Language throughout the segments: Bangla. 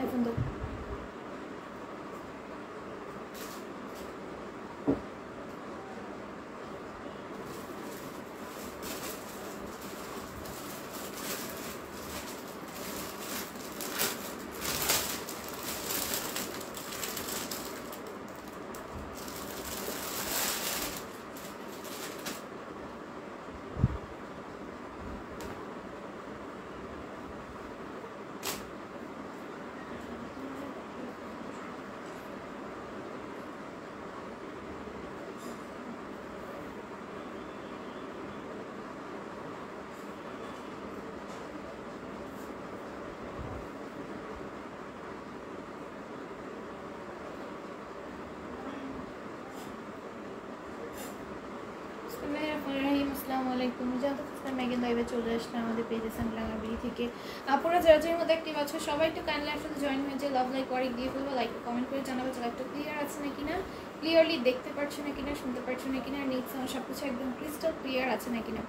এখন তো আসসালামু আলাইকুম। মেঘেন লাইভে চলে আসলাম আমাদের পেজে সানলাঙ্গাবিলি থেকে। আপনারা যারা যার মধ্যে অ্যাক্টিভ আছে সবাই একটু কাইন্ডলি একসাথে জয়েন হয়েছে, লাভ লাইক ওয়ারিক দিয়ে ফেলবো, লাইক কমেন্ট করে জানাবো যে লাইভটা ক্লিয়ার আছে নাকি না, ক্লিয়ারলি দেখতে পাচ্ছ নাকি না, শুনতে পাচ্ছ নাকি না, নিট সাউন্ড সব কিছু একদম ক্রিস্টাল ক্লিয়ার আছে নাকি না।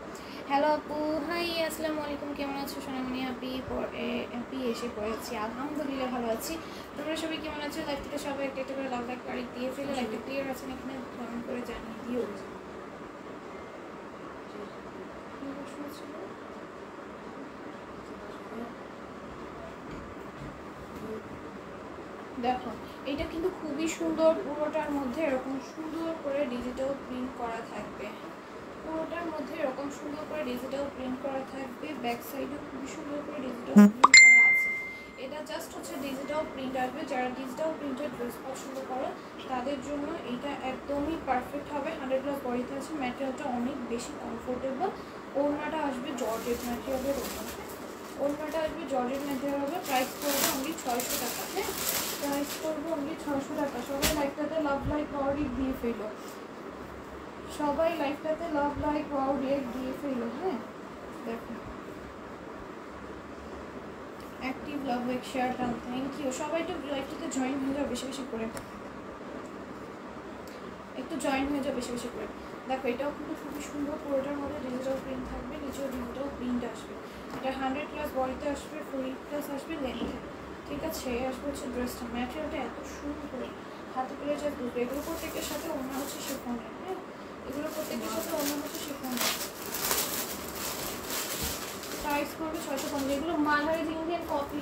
হ্যালো আপু, হাই আসসালামু আলাইকুম, কেমন আছো সোনামণি? হ্যাপি এসে পড়েছি, আলহামদুলিল্লাহ ভালো আছি। তোমরা সবাই কেমন আছো? লাইভটা সবাই একটা একটা করে লাভ লাইক ওয়ারিক দিয়ে ফেলে, লাইভটা ক্লিয়ার আছে নাকি না কমেন্ট করে জানিয়ে দিও। দেখো এটা কিন্তু খুবই সুন্দর, পুরোটার মধ্যে এরকম সুন্দর করে ডিজিটাল প্রিন্ট করা থাকবে, পুরোটার মধ্যে এরকম সুন্দর করে ডিজিটাল প্রিন্ট করা থাকবে, ব্যাক সাইডেও খুবই সুন্দর করে ডিজিটাল প্রিন্ট করা আছে। এটা জাস্ট হচ্ছে ডিজিটাল প্রিন্ট আসবে, যারা ডিজিটাল প্রিন্টের ড্রেস পছন্দ করো তাদের জন্য এটা একদমই পারফেক্ট হবে। 100+ বডিতে আছে, ম্যাটেরিয়ালটা অনেক বেশি কমফোর্টেবল। ওড়নাটা আসবে জর্জেট ম্যাটেরিয়ালের ওড়না, ওড়নাটা আসবে জর্জেট ম্যাটেরিয়াল হবে। প্রাইস করবে অনলি 600 টাকা। হ্যাঁ, প্রাইস করবে অনলি 600 টাকা। সবাই লাইফটাতে লাভ লাইক ওয়ারিক দিয়ে ফেলো, সবাই লাইফটাতে লাভ লাইক ওয়ারিক দিয়ে ফেলো। হ্যাঁ দেখো অ্যাক্টিভ লাভ লাইক শেয়ার টান, থ্যাংক ইউ। সবাই একটু লাইফটাতে জয়েন হয়ে যাও বেশি বেশি করে, একটু জয়েন হয়ে যাও বেশি বেশি করে। দেখো এটাও কিন্তু খুবই সুন্দর, পুরোটার মধ্যে ডিজিটাল প্রিন্ট থাকবে, নিচেও ডিজিটাল প্রিন্ট আসবে। এটা 100+ বডিতে আসবে, 40+ আসবে লেন্থে। ঠিক আছে, আসবে হচ্ছে ড্রেসটা, ম্যাটেরিয়ালটা এত সুন্দর, হাতে পেলে যা দুটো। এগুলো প্রত্যেকের সাথে অন্য হচ্ছে শিফনের। হ্যাঁ, এগুলো প্রত্যেকের সাথে অন্য হচ্ছে শিফনের। প্রাইস করবে 650। এগুলো মালহারের ইন্ডিয়ান কপি,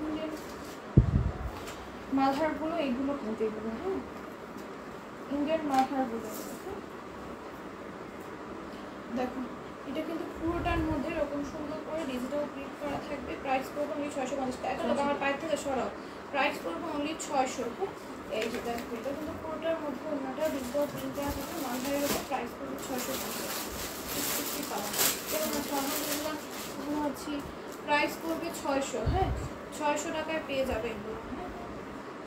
ইন্ডিয়ান মালহারগুলো, এইগুলো কিন্তু এগুলো। হ্যাঁ, ইন্ডিয়ান মালহারগুলো। দেখো এটা কিন্তু পুরোটার মধ্যে এরকম সুন্দর করে ডিজিটাল প্রিন্ট করা থাকবে। প্রাইস করবো অনলি 650 টাকা। আমার পায়ের থেকে সরাও, প্রাইস করবো অনলি 600। হ্যাঁ, এই যে দেখো এটা কিন্তু পুরোটার মধ্যে অন্যটা ডিজিটাল প্রিন্ট করা থাকবে, মালহারের উপর। প্রাইস করবো 650। পাওয়া কেমন আছে? আলহামদুলিল্লাহ ভালো আছি। প্রাইস করবে 600। হ্যাঁ, 600 টাকায় পেয়ে যাবে এগুলো। হ্যাঁ,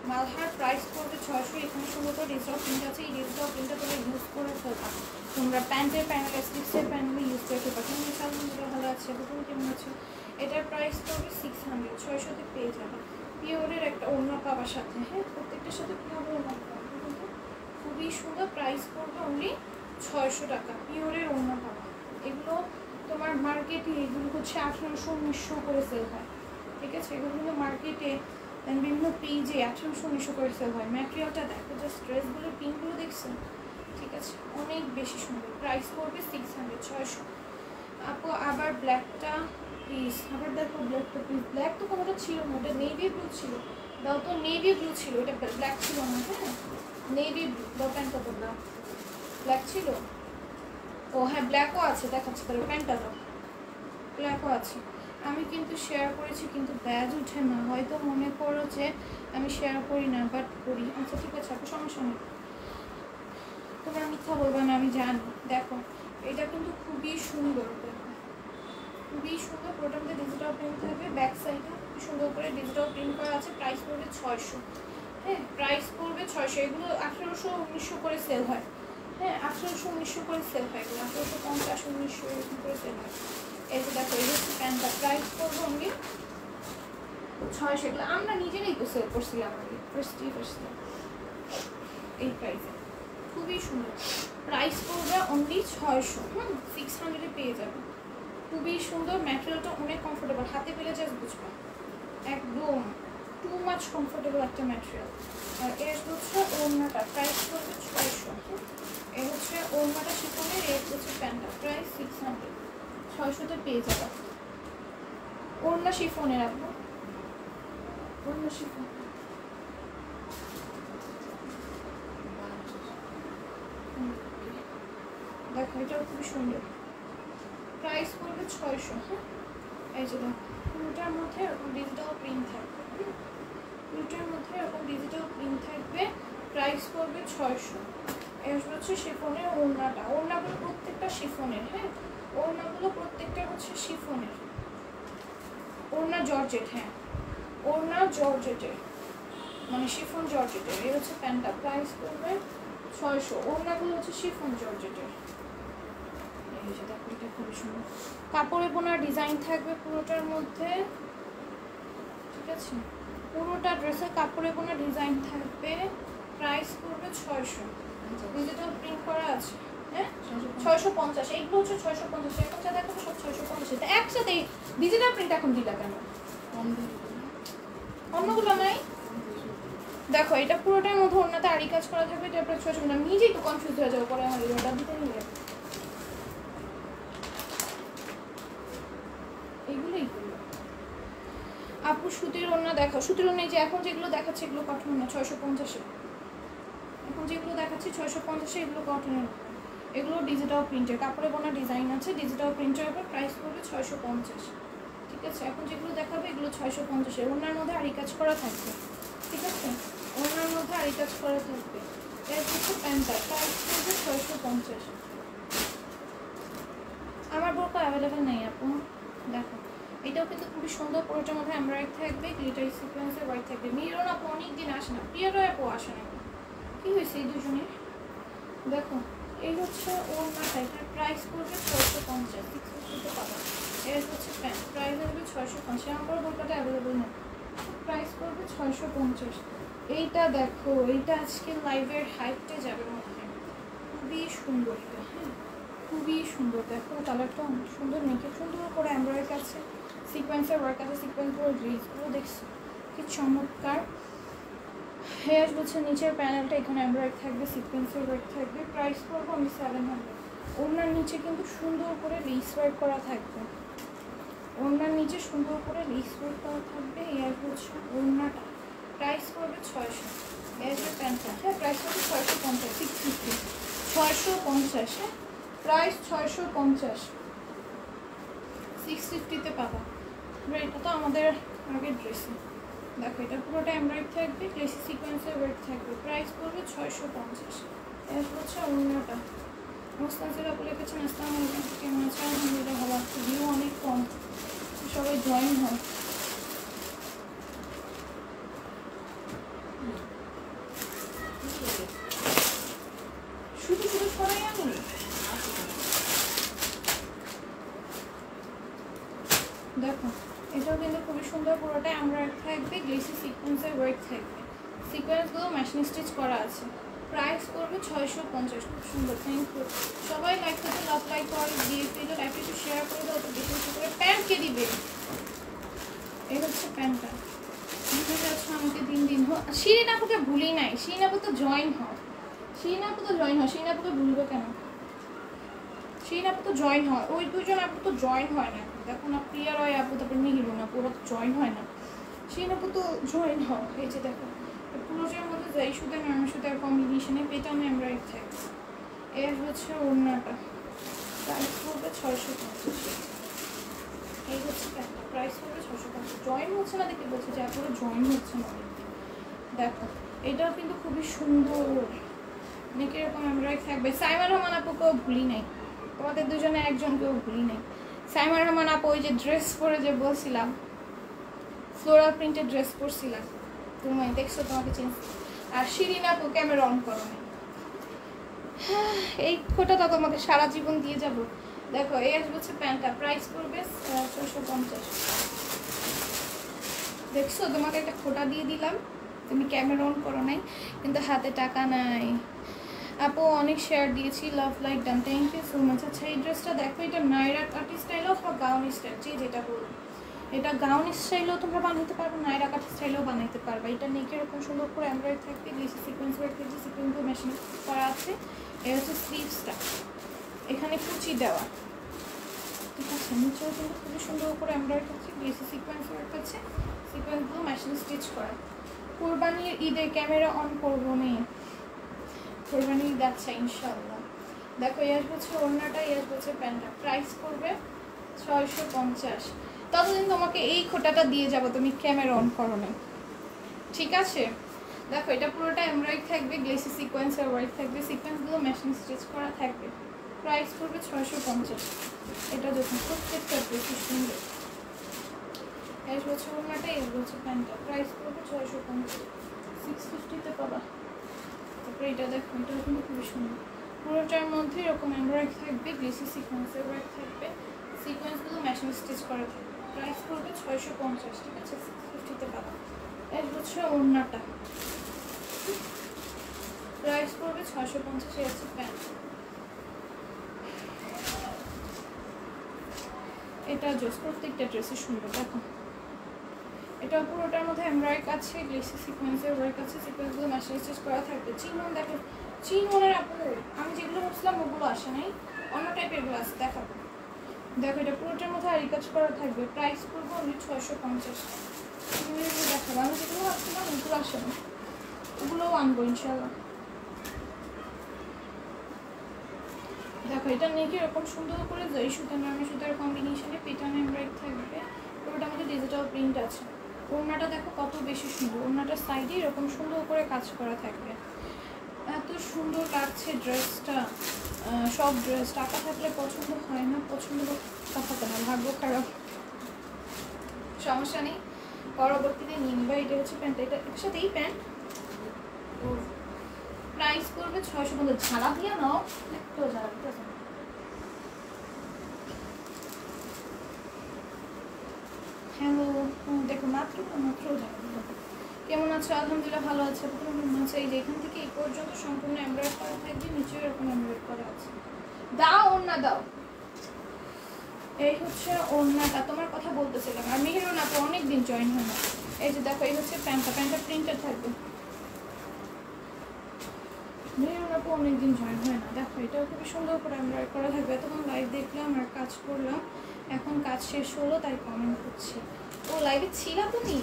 মালহার প্রাইস করবে 600। এখানে সুন্দর করে ডিজিটাল প্রিন্ট আছে, এই ডিজিটাল প্রিন্টটা তোমরা ইউজ করে ফেলবা, তোমরা প্যান্টের প্যানেল, স্লিপসের প্যানেলে ইউজ করে ফেলবা। তুমি আলহামদুলিল্লাহ ভালো আছে, তুমি কেমন আছো? এটার প্রাইস করবে 600, 600তে পেয়ে যাবে। পিওরের একটা ওড়না পাবার সাথে। হ্যাঁ, প্রত্যেকটার সাথে পিওরের ওড়না পাবা, কিন্তু খুবই সুন্দর। প্রাইস করবে অনলি 600 টাকা, পিওরের ওড়না পাবা। এগুলো তোমার মার্কেটে এগুলো হচ্ছে 1800-1900 করে সেল হয়। ঠিক আছে, এগুলো কিন্তু মার্কেটে বিভিন্ন পেজে 1800-1900 করে সেল হয়। ম্যাটেরিয়ালটা দেখো, জাস্ট ড্রেসগুলোর পিনগুলো দেখছেন? ঠিক আছে, অনেক বেশি সুন্দর। প্রাইস করবে 600, 600। আপু আবার ব্ল্যাকটা প্লিজ, আবার দেখো ব্ল্যাকটা প্লিজ। ব্ল্যাক তো কোনোটা ছিল না, ওটা নেভি ব্লু ছিল। দাও তো, নেভি ব্লু ছিল, এটা ব্ল্যাক ছিল না। হ্যাঁ, নেভি ব্লু দাও। প্যান্টটা তো ব্ল্যাক ছিল। ও হ্যাঁ, ব্ল্যাকও আছে, দেখাচ্ছে তাহলে প্যান্টটা দাও। ব্ল্যাকও আছে। আমি কিন্তু শেয়ার করেছি, কিন্তু ব্যাজ উঠে না, হয়তো মনে করো যে আমি শেয়ার করি না, বাট করি। আচ্ছা ঠিক আছে আপু, সমস্যা নেই, তোমরা মিথ্যা বলবে না, আমি জানি। দেখো এটা কিন্তু খুবই সুন্দর, দেখো খুবই সুন্দর। পুরোটার মধ্যে ডিজিটাল প্রিন্ট থাকবে, ব্যাক সাইডে খুব সুন্দর করে ডিজিটাল প্রিন্ট করা আছে। প্রাইস পড়বে 600। হ্যাঁ, প্রাইস পড়বে 600। এগুলো 1800-1900 করে সেল হয়। হ্যাঁ, 1800-1900 করে সেল হয়, এগুলো 1850-1900 এরকম করে সেল হয়। এই যে দেখো, এই হচ্ছে প্যান্টটা, প্রাইস করবো অনলি 600। এগুলো আমরা নিজেরাই তো সেল করছিলাম আগে, ফার্স্ট এই প্রাইসে। খুবই সুন্দর। প্রাইস পড়বে অনলি 600। 600-এ পেয়ে যাবে। খুবই সুন্দর, ম্যাটেরিয়ালটা অনেক কমফোর্টেবল, হাতে পেলে জাস্ট বুঝবে একদম টু মাচ কমফোর্টেবল একটা ম্যাটেরিয়াল। আর এর হচ্ছে ওড়নাটা, প্রাইস পড়বে 600। এর হচ্ছে ওড়নাটা শিফনের, এর হচ্ছে প্যান্টটা, প্রাইস 600। 600-তে পেয়ে যাবে। ওড়না শিফনের রাখবো, ওড়না শিফন। দেখো এটাও খুবই সুন্দর, প্রাইস পড়বে 600। এই যে দেখো পুরোটার মধ্যে এরকম ডিজিটাল প্রিন্ট থাকবে, পুরোটার মধ্যে এরকম ডিজিটাল প্রিন্ট থাকবে, প্রাইস পড়বে 600। এর হচ্ছে শিফনের ওড়নাটা, ওড়নাগুলো প্রত্যেকটা শিফনের। ওড়নাগুলো প্রত্যেকটা হচ্ছে শিফনের, ওড়না জর্জেট। ওড়না জর্জেটের, মানে শিফন জর্জেটের। এই হচ্ছে প্যান্টটা, প্রাইস পড়বে 600। ওড়নাগুলো হচ্ছে শিফন জর্জেটের। এই যে দেখো এটা খুবই সুন্দর, কাপড়ে বোনা ডিজাইন থাকবে পুরোটার মধ্যে, ঠিক আছে? পুরোটা ড্রেসে কাপড়ে বোনা ডিজাইন থাকবে, প্রাইস পড়বে 600। ডিজিটাল প্রিন্ট করা আছে। 650। এইগুলো হচ্ছে 650। এখন যা দেখো সব 650। একসাথে ডিজিটাল প্রিন্ট এখন দিলা কেন? অন্যগুলো নাই? দেখো এটা পুরোটার মধ্যে ওড়নাতে আড়ি কাজ করা থাকবে, এটা প্রায় 600। আমি নিজেই তো কনফিউজ হয়ে যাবো পরে, আমার এটা দিতে নিলে এইগুলোই আপু। সুতির ওড়না দেখো, সুতির ওড়না যে এখন যেগুলো দেখাচ্ছে এগুলো কটন না, 650। এখন যেগুলো দেখাচ্ছি 650, এগুলো কটনের, এগুলো ডিজিটাল প্রিন্টের, কাপড়ে বোনা ডিজাইন আছে, ডিজিটাল প্রিন্টের উপর, প্রাইস পড়বে 650। ঠিক আছে? এখন যেগুলো দেখাবে এগুলো 650। ওড়নার মধ্যে আড়ি কাজ করা থাকবে, ঠিক আছে? ওড়নার মধ্যে আড়ি কাজ করা থাকবে। এর হচ্ছে প্যান্টটা, প্রাইস পড়বে 650। আমার বোরকা অ্যাভেলেবেল নেই আপু। দেখো এটাও কিন্তু খুবই সুন্দর, পুরোটার মধ্যে এমব্রয়ডারি থাকবে, গ্লিটার সিকোয়েন্সের ওয়ার্ক থাকবে। মিরন আপু অনেক দিন আসে না, প্রিয়ারও আপু আসে না, কি হয়েছে এই দুজনের? দেখো এই হচ্ছে ওড়নাটা, এটার প্রাইস পড়বে 650। 650-তে পাবো। এর হচ্ছে প্যান্ট, প্রাইস হবে 650। আমার বোরকাটা অ্যাভেলেবেল না, প্রাইস পড়বে 650। এইটা দেখো, এইটা আজকে লাইভের হাইটে যাবে মনে হয়, খুবই সুন্দর এটা। খুবই সুন্দর, দেখো কালারটা অনেক সুন্দর, নেকে সুন্দর করে এমব্রয়ডারি আছে, সিকোয়েন্সের ওয়ার্ক আছে, সিকোয়েন্স করে গ্রিজগুলো দেখছি কি চমৎকার। হেয়ার হচ্ছে নিচের প্যানেলটা, এখানে এমব্রয়ডারি থাকবে, সিকোয়েন্সের ওয়ার্ক থাকবে, প্রাইস পড়বে আমি 700। ওড়নার নিচে কিন্তু সুন্দর করে লেস ওয়ার্ক করা থাকবে, ওড়নার নিচে সুন্দর করে লেস ওয়ার্ক করা থাকবে। হেয়ার হচ্ছে ওড়নাটা, প্রাইস পড়বে 600। হেয়ার প্যান্টটা, প্রাইস পড়বে 650। 650, 650। প্রাইস 650। 650-তে পাবা। এটা তো আমাদের আগের ড্রেসে। দেখো এটা পুরোটা এমব্রয়ডারি থাকবে, গ্লেসি সিকোয়েন্সের ওয়ার্ক থাকবে, প্রাইস পড়বে 650। এর হচ্ছে ওড়নাটা। মুস্তানজির আপু লিখেছেন আসসালামু আলাইকুম, কেমন আছেন? আলহামদুলিল্লাহ ভালো আছি। ভিউ অনেক কম, সবাই জয়েন হয়। শুধু শুধু সবাই আমি দেখো এটাও কিন্তু খুবই সুন্দর, পুরোটা এমব্রয়ডারি থাকবে, গ্লেসি সিকোয়েন্সের ওয়ার্ক থাকবে, সিকোয়েন্সগুলো মেশিন স্টিচ করা আছে, প্রাইস করবে 650। খুব সুন্দর, থ্যাংক ইউ। সবাই লাইকটাতে লাভ লাইক করে দিয়ে দিল, লাইকটা একটু শেয়ার করে দাও, তো বেশি বেশি করে। প্যান্ট কে দিবে? এই হচ্ছে প্যান্টটা, বুঝতে যাচ্ছ আমাকে দিন দিন শিরিন আপুকে ভুলি নাই, শিরিন আপু তো জয়েন হয়, শিরিন আপু তো জয়েন হয়, শিরিন আপুকে ভুলবে কেন? শিরিন আপু তো জয়েন হয়, ওই দুজন আপু তো জয়েন হয় না। দেখো না প্রিয়া রয় আপু, তারপরে মিহিরুন আপু, ওরা তো জয়েন হয় না, শিরিন আপু তো জয়েন হয়। এই যে দেখো পুরোটার মধ্যে যাই সুতা নরম সুতার কম্বিনেশনে পেটানো এমব্রয়ডারি থাকে। এর হচ্ছে ওড়নাটা, প্রাইস পড়বে 650। এই হচ্ছে প্যান্টটা, প্রাইস পড়বে 650। জয়েন হচ্ছে না দেখে বলছে যে পুরো জয়েন হচ্ছে না অনেকদিন। দেখো এটাও কিন্তু খুবই সুন্দর, অনেক এরকম এমব্রয়ডারি থাকবে। সাইমা রহমান আপুকেও ভুলি নাই, তোমাদের দুজনে একজনকেও ভুলি নাই। সাইমা রহমান আপু ওই যে ড্রেস পরে যে বলছিলাম, ফ্লোরাল প্রিন্টের ড্রেস পরছিলাম, তুমি দেখছো, তোমাকে চিনছি। আর শিরিন আপু ক্যামেরা অন করো না, এই ফটোটা তোমাকে সারা জীবন দিয়ে যাব। দেখো এই হচ্ছে প্যান্টটা, প্রাইস পড়বে 650। দেখছো তোমাকে একটা ফোটা দিয়ে দিলাম, তুমি ক্যামেরা অন করো নাই, কিন্তু হাতে টাকা নাই। আপু অনেক শেয়ার দিয়েছি, love like done, thank you so much. আচ্ছা এই ড্রেসটা দেখো, এটা নাইরা কাটি স্টাইল অথবা গাউন স্টাইল, যেটা বলবো। এটা গাউন স্টাইলেও তোমরা বানাইতে পারবে, নাইরা কাটি স্টাইলেও বানাইতে পারবে। এটা নেকে এরকম সুন্দর করে এমব্রয়ডারি থাকবে, গ্লিসি সিকোয়েন্স ওয়ার্ক থাকবে, সিকোয়েন্সগুলো মেশিন করা আছে। এটা হচ্ছে স্লিভসটা, এখানে কুচি দেওয়া, ঠিক আছে। নিচেও কিন্তু খুবই সুন্দর করে এমব্রয়ডারি থাকছে, গ্লিসি সিকোয়েন্স ওয়ার্ক আছে, সিকোয়েন্সগুলো মেশিন স্টিচ করা। কোরবানির ঈদে ক্যামেরা অন করবো নি, কোরবানি ঈদ আছে ইনশাল্লাহ। দেখো ইয়াস বলছে ওড়নাটা, ইয়াস বলছে প্যান্টটা, প্রাইস করবে 650। ততদিন তোমাকে এই খোটাটা দিয়ে যাবো, তুমি ক্যামেরা অন করো না, ঠিক আছে। দেখো এটা পুরোটা এমব্রয়ডারি থাকবে, গ্লেসি সিকোয়েন্সের ওয়ার্ক থাকবে, সিকোয়েন্সগুলো মেশিন স্টিচ করা থাকবে। প্রাইস করবে 650। এটা যখন প্রত্যেকটা বেশি সুন্দর। ইয়াস বলছে ওড়নাটা, ইয়াস বলছে প্যান্টটা, প্রাইস করবে 650, 650-তে পাবা। তারপরে এটা দেখো, এটা কিন্তু খুবই সুন্দর, পুরোটার মধ্যে এরকম এমব্রয়ডারি থাকবে, গ্লেসি সিকোয়েন্সের ওয়ার্ক থাকবে, সিকোয়েন্সগুলো মেশিন স্টিচ করা থাকবে। প্রাইস করবে 650, ঠিক আছে, 650-তে পাবা। এর হচ্ছে ওড়নাটা, প্রাইস করবে 650। এই হচ্ছে প্যান্ট, এটা জোস, প্রত্যেকটা ড্রেসই সুন্দর। দেখো এটা পুরোটার মধ্যে এমব্রয়ডারি আছে, গ্লেসি সিকোয়েন্সের ওয়ার্ক আছে, সিকোয়েন্সগুলো মেশিন স্টিচ করা থাকবে। চিনন দেখো, চিননের আপু আমি যেগুলো ভাবছিলাম ওগুলো আসে নাই, অন্য টাইপের গুলো আছে, দেখাবো। দেখো এটা পুরোটার মধ্যে আরি কাজ করা থাকবে, প্রাইস করবো অনলি 650। দেখাবো, আমি যেগুলো ভাবছিলাম ওগুলো আসে না, ওগুলোও আনবো ইনশাল্লাহ। দেখো এটা নেকে এরকম সুন্দর করে জরি সুতা, নরমাল সুতার কম্বিনেশনে পেটার্ন এমব্রয়ডারি থাকবে, পুরোটার মধ্যে ডিজিটাল প্রিন্ট আছে। ওড়নাটা দেখো কত বেশি সুন্দর, ওড়নাটার সাইডে এরকম সুন্দর করে কাজ করা থাকবে, এত সুন্দর লাগছে ড্রেসটা। সব ড্রেস টাকা থাকলে পছন্দ হয় না, পছন্দ কথা না, ভাগ্য খারাপ, সমস্যা নেই, পরবর্তীতে নিয়ে নিবা। এটা হচ্ছে প্যান্ট, এটা একসাথে এই প্যান্ট, প্রাইস করবে 650। ঝালা দিয়ে নাও একটু, ঝালা দিতে। হ্যালো, দেখো মাত্র ঝালা। কেমন আছো? আলহামদুলিল্লাহ ভালো আছে। এই যে এখান থেকে এই পর্যন্ত সম্পূর্ণ এমব্রয়ডারি করা থাকবে, নিচেও এরকম এমব্রয়ডারি করা আছে। দাও ওড়না দাও, এই হচ্ছে ওড়নাটা। তোমার কথা বলতেছিলাম, আর মেহেরুন আপু অনেকদিন জয়েন হয় না। এই যে দেখো এই হচ্ছে প্যান্টটা, প্যান্টটা প্রিন্টেড থাকবে। মেহেরুন আপু অনেকদিন জয়েন হয় না। দেখো এটাও খুবই সুন্দর করে এমব্রয়ডারি করা থাকবে। এতক্ষণ লাইভ দেখলাম আর কাজ করলাম, এখন কাজ শেষ হলো তাই কমেন্ট করছি। ও লাইভে ছিলা তুমি?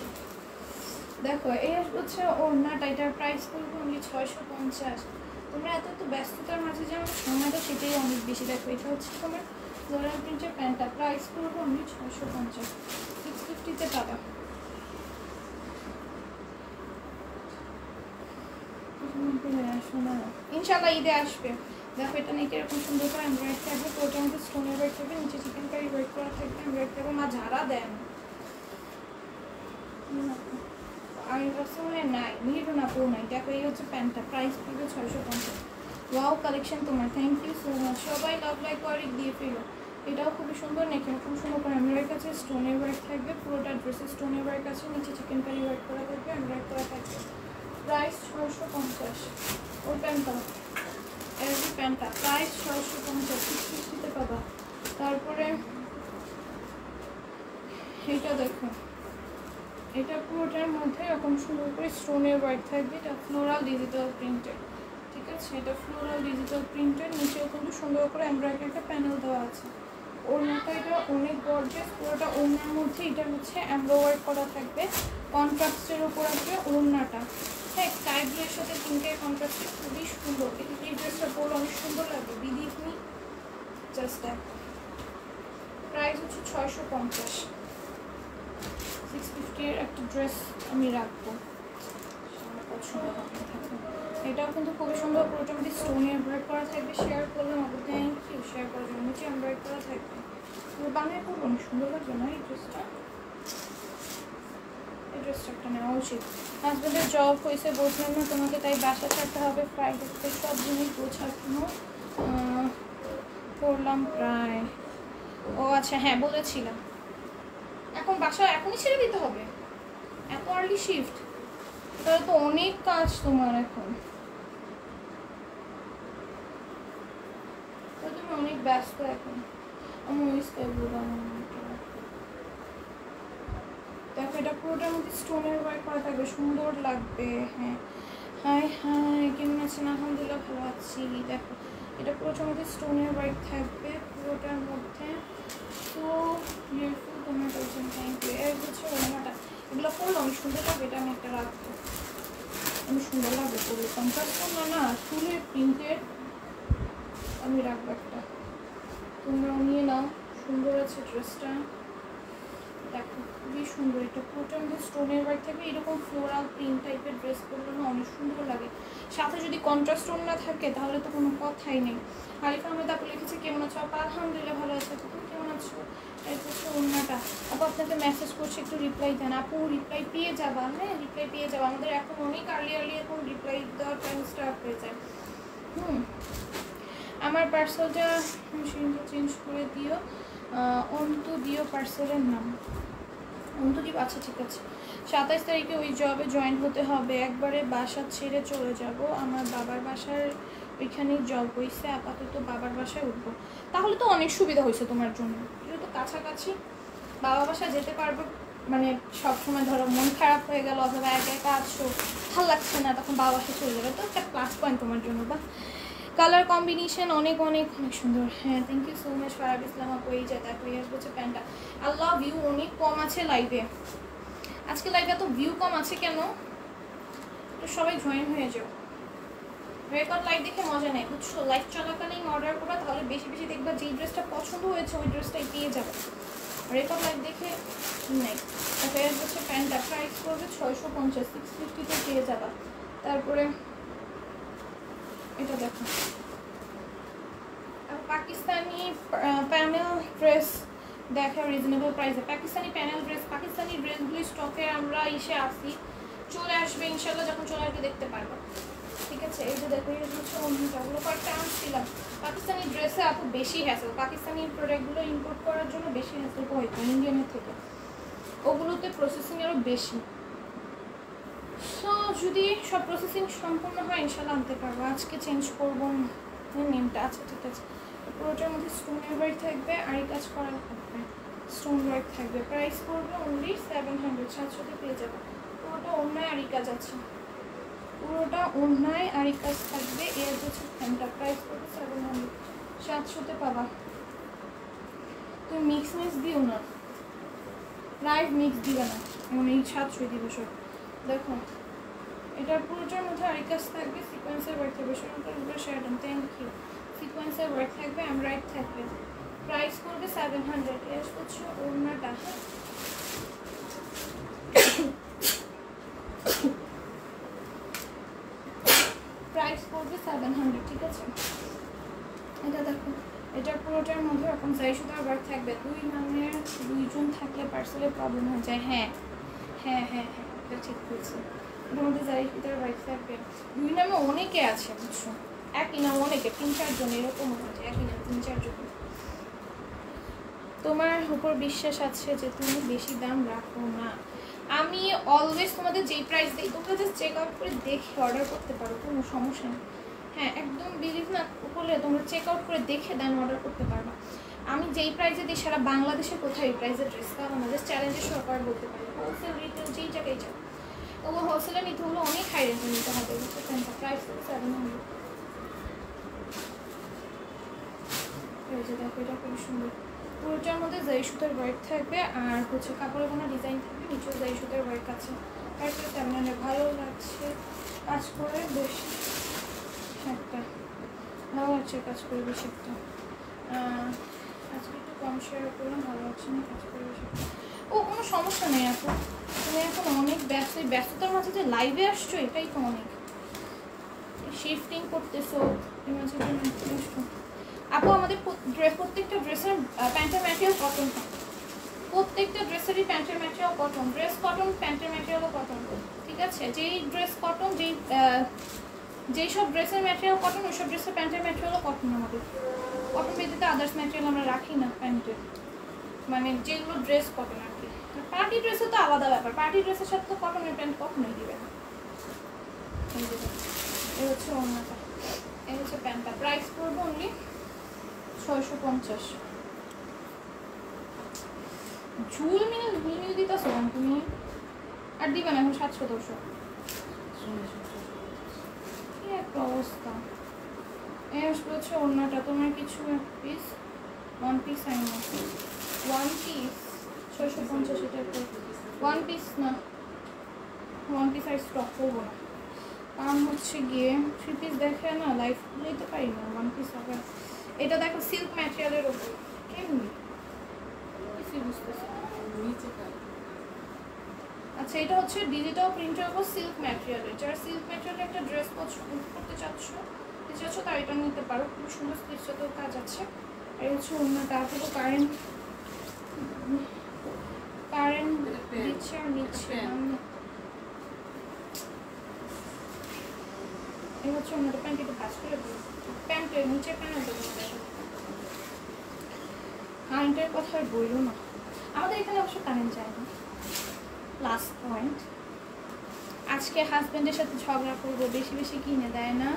দেখো এই হচ্ছে ওড়নাটা, এটার প্রাইস করবো অনলি 650। তোমরা এত ব্যস্ততার মাঝে যে আমার সময়টা, সেটাই অনেক বেশি। দেখো এটা হচ্ছে তোমার ফ্লোরাল প্রিন্টের প্যান্টটা, প্রাইস করবো অনলি 650, 650-তে পাবা। ইনশাল্লাহ ঈদে আসবে। দেখো এটা নিয়ে এরকম সুন্দর করে এমব্রয়ডারি থাকবে, পুরোটার মধ্যে স্টোনের ওয়ার্ক থাকবে, নিচে চিকেন কারি ওয়ার্ক করা থাকবে, এমব্রয়ডারি থাকবে। মা ঝাড়া দেন, আমি ভাবছি নাই, মেহেরুন আপু নাই। দেখো এই হচ্ছে প্যান্টটা, প্রাইস পড়বে 650। ওয়াও কালেকশন তোমার, থ্যাংক ইউ সো মাচ। সবাই লাভ লাইক ওয়ারিক দিয়ে ফেলো। এটাও খুবই সুন্দর, নেকে খুব সুন্দর করে এমব্রয়ডারি আছে, স্টোনের ওয়ার্ক থাকবে, পুরোটা ড্রেসে স্টোনের ওয়ার্ক আছে, নিচে চিকেন কারি ওয়ার্ক করা থাকবে, এমব্রয়ডারি করা থাকবে। প্রাইস 650। ওর প্যান্টটা, এই প্যান্টটা প্রাইস 650, 650-তে পাবা। তারপরে এটা দেখো, এটা পুরোটার মধ্যে এরকম সুন্দর করে স্টোনের ওয়ার্ক থাকবে, এটা ফ্লোরাল ডিজিটাল প্রিন্টেড, ঠিক আছে। এটা ফ্লোরাল ডিজিটাল প্রিন্টেড, নিচেও কিন্তু সুন্দর করে এমব্রয়ডারি একটা প্যানেল দেওয়া আছে। ওড়নাটা এটা অনেক গর্জিয়াস, পুরোটা ওড়নার মধ্যে এটা হচ্ছে এমব্রয়ডারি করা থাকবে, কন্ট্রাস্টের উপর আসবে ওড়নাটা। হ্যাঁ, স্কাই ব্লুর সাথে পিঙ্কের কন্ট্রাস্টে খুবই সুন্দর, কিন্তু এই ড্রেসটা পরলে অনেক সুন্দর লাগবে। Believe me, just that. Price হচ্ছে 650, 650-এর একটা ড্রেস আমি রাখবো, এটাও কিন্তু খুবই সুন্দর, পুরোটা মধ্যে স্টোনে এমব্রয়ডারি করা থাকবে। শেয়ার করলাম আপু, থ্যাংক ইউ শেয়ার করার জন্য। নিচে এমব্রয়ডারি করা থাকবে, বানিয়ে করবো, অনেক সুন্দর লাগবে না এই ড্রেসটা? এই ড্রেসটা একটা নেওয়া উচিত। হাজব্যান্ডের জব হয়েছে, বলছিলাম না তোমাকে, তাই বাসা ছাড়তে হবে। ফ্রাইডেতে সব জিনিস গোছানো করলাম প্রায়। ও আচ্ছা, হ্যাঁ বলেছিলাম। এখন বাসা এখনই ছেড়ে দিতে হবে? এত আর্লি শিফট, তাহলে তো অনেক কাজ তোমার এখন। অনেক ব্যস্ত এখন। আমি দেখো এটা পুরোটার মধ্যে স্টোনের ওয়ার্ক করা থাকবে, সুন্দর লাগবে। হ্যাঁ হাই হাই, কেমন আছেন? আলহামদুলিল্লাহ ভালো আছি। দেখো এটা পুরোটার মধ্যে স্টোনের ওয়ার্ক থাকবে, পুরোটার মধ্যে। সো বিউটিফুল, তোমার বলছেন থ্যাংক ইউ। এর হচ্ছে ওনাটা, এগুলো পরলে অনেক সুন্দর লাগবে। এটা আমি একটা রাখবো, অনেক সুন্দর লাগবে পরলে। কন্ট্রাস্ট করলো না, ফুলের প্রিন্টের আমি রাখবো একটা, তোমরাও নিয়ে নাও। সুন্দর আছে ড্রেসটা, দেখো খুবই সুন্দর। এটা পুরোটার মধ্যে স্টোনের ওয়ার্ক থাকবে, এরকম ফ্লোরাল প্রিন্ট টাইপের ড্রেস পরলে না অনেক সুন্দর লাগে। সাথে যদি কন্ট্রাস্ট স্টোন না থাকে তাহলে তো কোনো কথাই নেই। আরিফা আহমেদ আপু লিখেছে কেমন আছো? আপা আলহামদুলিল্লাহ ভালো আছে। তুমি কেমন আছো? এটা হচ্ছে ওড়নাটা। আপু আপনাকে মেসেজ করছি, একটু রিপ্লাই দেন। আপু রিপ্লাই পেয়ে যাবা, হ্যাঁ রিপ্লাই পেয়ে যাবা। আমাদের এখন অনেক আর্লি এখন রিপ্লাই দেওয়ার টাইম স্টার্ট হয়ে যায়। আমার পার্সেলটা চেঞ্জ করে দিও, অন্তু দিও পার্সেলের নাম। অন্তদীপ, আচ্ছা ঠিক আছে। 27 তারিখে ওই জবে জয়েন হতে হবে, একবারে বাসা ছেড়ে চলে যাব। আমার বাবার বাসার ওইখানেই জব হয়েছে, আপাতত বাবার বাসায় উঠবো। তাহলে তো অনেক সুবিধা হয়েছে তোমার জন্য, এটা তো কাছাকাছি, বাবা বাসায় যেতে পারবো। মানে সবসময় ধরো মন খারাপ হয়ে গেল অথবা একা একা আছো, ভালো লাগছে না, তখন বাবা বাসায় চলে যাবে, তো একটা প্লাস পয়েন্ট তোমার জন্য। বা কালার কম্বিনেশন অনেক অনেক অনেক সুন্দর। হ্যাঁ থ্যাংক ইউ সো মাচ ফারাব ইসলাম আপু। এই যায় দেখো, এই আসবে প্যান্টটা। আল্লাহ ভিউ অনেক কম আছে লাইভে, আজকে লাইভে এত ভিউ কম আছে কেন? তো সবাই জয়েন হয়ে যাও, রেকর্ড লাইভ দেখে মজা নেই বুঝছো। লাইভ চলাকালীন অর্ডার করবা, তাহলে বেশি বেশি দেখবা যেই ড্রেসটা পছন্দ হয়েছে ওই ড্রেসটাই পেয়ে যাবে। রেকর্ড লাইভ দেখে নেই। তারপরে হচ্ছে প্যান্টটা প্রাইস করবে 650, 650-তে পেয়ে যাবা। তারপরে এটা দেখো, পাকিস্তানি প্যানেল ড্রেস দেখা রিজনেবল প্রাইসে। পাকিস্তানি প্যানেল ড্রেস, পাকিস্তানি ড্রেসগুলি স্টকে আমরা এসে আসি, চলে আসবে ইনশাল্লাহ, যখন চলে আসবে দেখতে পারবো, ঠিক আছে। এই যে দেখো, এই হচ্ছে অন্যটাগুলো কয়েকটা আনছিলাম। পাকিস্তানি ড্রেসে আপু বেশি হ্যাসেল, পাকিস্তানি প্রোডাক্টগুলো ইম্পোর্ট করার জন্য বেশি হ্যাসেল হয়তো ইন্ডিয়ানের থেকে, ওগুলোতে প্রসেসিং আরও বেশি। সো যদি সব প্রসেসিং সম্পূর্ণ হয় ইনশাল্লাহ আনতে পারবো। আজকে চেঞ্জ করবো নেমটা, আচ্ছা ঠিক আছে। পুরোটার মধ্যে স্টোনের ওয়ার্ক থাকবে, আরি কাজ করা থাকবে, স্টোন ওয়ার্ক থাকবে। প্রাইস পড়বে অনলি 700, 700-তে পেয়ে যাবে। পুরোটা অন্যায় আরি কাজ আছে, পুরোটা অন্যায় আরি কাজ থাকবে। এর হচ্ছে ফ্যানটা, প্রাইস পড়বে 700, 700-তে পাবা। তুমি মিক্স দিও না, লাইভ মিক্স দিবে না, মানে এই 700 দিবে সব। দেখো এটার পুরোটার মধ্যে আরি কাজ থাকবে, সিকোয়েন্সের ওয়ার্ক থাকবে, শেয়ারডন থ্যাংক ইউ। সিকোয়েন্সের ওয়ার্ক থাকবে, এমব্রয়েড থাকবে। প্রাইস করবে 700। এর হচ্ছে ওড়নাটা, প্রাইস করবে 700, ঠিক আছে। এটা দেখো, এটার পুরোটার মধ্যে এরকম জারি সুতার ওয়ার্ক থাকবে। দুই নামের দুইজন থাকলে পার্সেলের প্রবলেম হয়ে যায়। হ্যাঁ হ্যাঁ হ্যাঁ হ্যাঁ, এটা ঠিক বলছি। এটার মধ্যে জারি সুতার ওয়ার্ক থাকবে। দুই নামে অনেকে আছে বুঝছো, একই নাম অনেকে, 3-4 জন এরকম আছে, একই নাম 3-4 জন। তোমার উপর বিশ্বাস আছে যে তুমি বেশি দাম রাখো না। আমি অলওয়েজ তোমাদের যেই প্রাইস দিই তোমরা জাস্ট চেক আউট করে দেখে অর্ডার করতে পারো, কোনো সমস্যা নেই। হ্যাঁ একদম বিলিভ না করলে তোমরা চেক আউট করে দেখে দেন অর্ডার করতে পারবা। আমি যেই প্রাইসে দিই সারা বাংলাদেশে কোথায় এই প্রাইসে ড্রেস পাবো না, জাস্ট চ্যালেঞ্জের সহকারে বলতে পারি। হোলসেল রিটেল যেই জায়গায় যাও, ওগুলো হোলসেলে নিতে হলে অনেক হাই রেঞ্জে নিতে হবে। প্রাইস 700। এই যে দেখো, এটা খুবই সুন্দর। পুরোটার মধ্যে জারি সুতার ওয়ার্ক থাকবে, আর হচ্ছে কাপড়ের কোনো ডিজাইন থাকবে, নিচেও জারি সুতার ওয়ার্ক আছে। তারপরে তেমন ভালো লাগছে কাজ করে বেশ একটা, ভালো লাগছে কাজ করে বেশ একটা। আজকে একটু কম শেয়ার করলাম, ভালো লাগছে না কাজ করে বেশ একটা। ও কোনো সমস্যা নেই আপু, তুমি এখন অনেক ব্যস্ত, এই ব্যস্ততার মাঝে যে লাইভে আসছো এটাই তো অনেক। শিফটিং করতেছো এই মাঝে আসছো আপু। আমাদের প্রত্যেকটা ড্রেসের প্যান্টের ম্যাটেরিয়াল কটন, প্রত্যেকটা ড্রেসেরই প্যান্টের ম্যাটেরিয়াল কটন। ড্রেস কটন, প্যান্টের ম্যাটেরিয়ালও কটন, ঠিক আছে। যেই ড্রেস কটন, যেই সব ড্রেসের ম্যাটেরিয়াল কটন, ওই সব ড্রেসের প্যান্টের ম্যাটেরিয়ালও কটন। আমাদের কটন ব্যতীত আদার্স ম্যাটেরিয়াল আমরা রাখি না প্যান্টের, মানে যেগুলো ড্রেস কটন আর কি। পার্টি ড্রেসে তো আলাদা ব্যাপার, পার্টি ড্রেসের সাথে তো কটনের প্যান্ট কখনোই দিবে না। এই হচ্ছে ওড়নাটা, এই হচ্ছে প্যান্টটা। প্রাইস পড়বে অনলি 650 ঝুল মিল দিতেছো তুমি আর দিবা না এখন 700 কি একটা অবস্থা এই আসলে হচ্ছে ওড়নাটা তোমার কিছু পিস ওয়ান পিস আই না ওয়ান পিস 650 এটা ওয়ান পিস না ওয়ান পিস আর স্টক করবো না কারণ হচ্ছে গিয়ে 3 পিস দেখে না লাইফ নিতে পারি না ওয়ান পিস হবে এটা দেখো সিল্ক ম্যাটেরিয়ালের উপর কেমনি কিছুই বুঝতেছি আচ্ছা এটা হচ্ছে ডিজিটাল প্রিন্টের উপর সিল্ক ম্যাটেরিয়ালের যারা সিল্ক ম্যাটেরিয়ালের একটা ড্রেস করতে চাচ্ছ তার এটা নিতে পারো খুব সুন্দর স্টিচটাতেও কাজ আছে আর হচ্ছে অন্যটা পুরো কারেন্ট দিচ্ছে আর নিচ্ছে এই হচ্ছে অন্যটা প্যান্ট একটু ভাজ করে দিই প্যান্টের নিচে প্যান্ট কারেন্টের কথা আর বললো না আমাদের এখানে অবশ্য কারেন্ট যায় না লাস্ট পয়েন্ট আজকে হাজব্যান্ডের সাথে ঝগড়া করবো বেশি বেশি কিনে দেয় না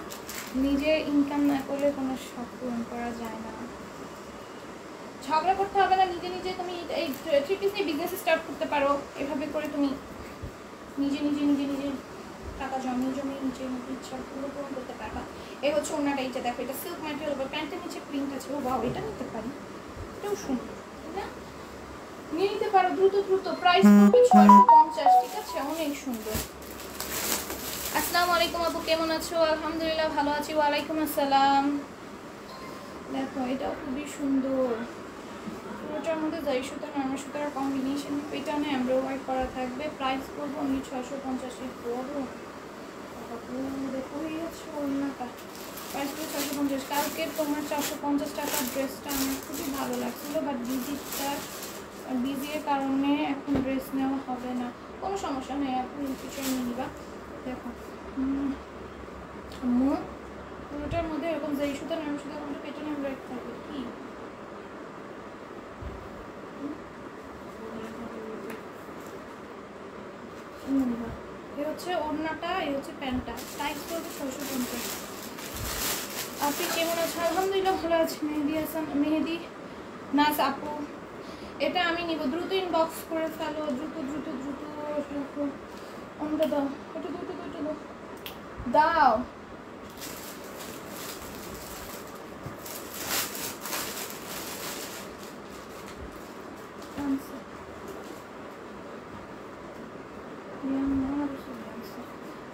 নিজে ইনকাম না করলে কোনো শখ পূরণ করা যায় না ঝগড়া করতে হবে না নিজে নিজে তুমি এই 3 পিস নিয়ে বিজনেস স্টার্ট করতে পারো এভাবে করে তুমি নিজে টাকা জমিয়ে নিজে ইচ্ছা পূরণ করতে পারবা এই হচ্ছে অন্যটা এইটা দেখো এটা সিল্ক ম্যাটেরিয়াল বা প্যান্টের নিচে প্রিন্ট আছে ও বাবা এটা নিতে পারি এটাও সুন্দর না নিয়ে নিতে পারো দ্রুত প্রাইস পড়বে 650 ঠিক আছে অনেক সুন্দর আসসালামু আলাইকুম আপু কেমন আছো আলহামদুলিল্লাহ ভালো আছি ওয়ালাইকুম আসসালাম দেখো এটা খুবই সুন্দর পুরোটার মধ্যে জারি সুতা নরমাল সুতার কম্বিনেশন এটা না এমব্রয়ডারি করা থাকবে প্রাইস পড়বে অনলি 650 বড় দেখো এই হচ্ছে ওড়নাটা প্রাইস পড়বে 650 কালকে তোমার 450 টাকার ড্রেসটা আমার খুবই ভালো লাগছিল বাট বিজির কারণে এখন ড্রেস নেওয়া হবে না কোনো সমস্যা নেই আপনি কিছু নিয়ে নিবা দেখো পুরোটার মধ্যে এরকম জারি সুতা নরমাল সুতার মধ্যে পেটন এমব্রয়ডারি থাকবে কি এই হচ্ছে ওড়নাটা এই হচ্ছে প্যান্টটা প্রাইস পড়বে 650 আপনি কেমন আছেন আলহামদুলিল্লাহ ভালো আছি মেহেদি নাস আপু এটা আমি নিব দ্রুত ইনবক্স করে ফেলো দ্রুত অন্যটা দাও এটা দ্রুত দাও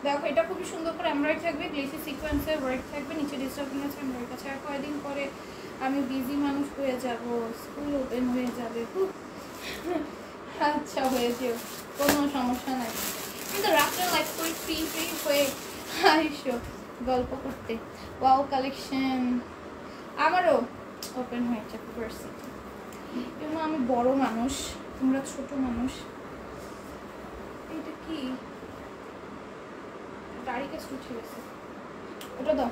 দেখো এটা খুবই সুন্দর করে এমব্রয়ডারি থাকবে গ্লেসি সিকোয়েন্সের ওয়ার্ক থাকবে নিচে ডিস্টার্বিং আছে এমব্রয়ডারি কাছে আর কয়েকদিন পরে আমি বিজি মানুষ হয়ে যাব স্কুল ওপেন হয়ে যাবে আচ্ছা হয়ে যেও কোনো সমস্যা নাই কিন্তু রাত্রে লাইফ করে ফ্রি হয়ে আইসো গল্প করতে ওয়াও কালেকশন আমারও ওপেন হয়েছে ইউনিভার্সিটি কিন্তু আমি বড় মানুষ তোমরা ছোট মানুষ এটা কি তারিখে উঠে গেছে ওটা দাও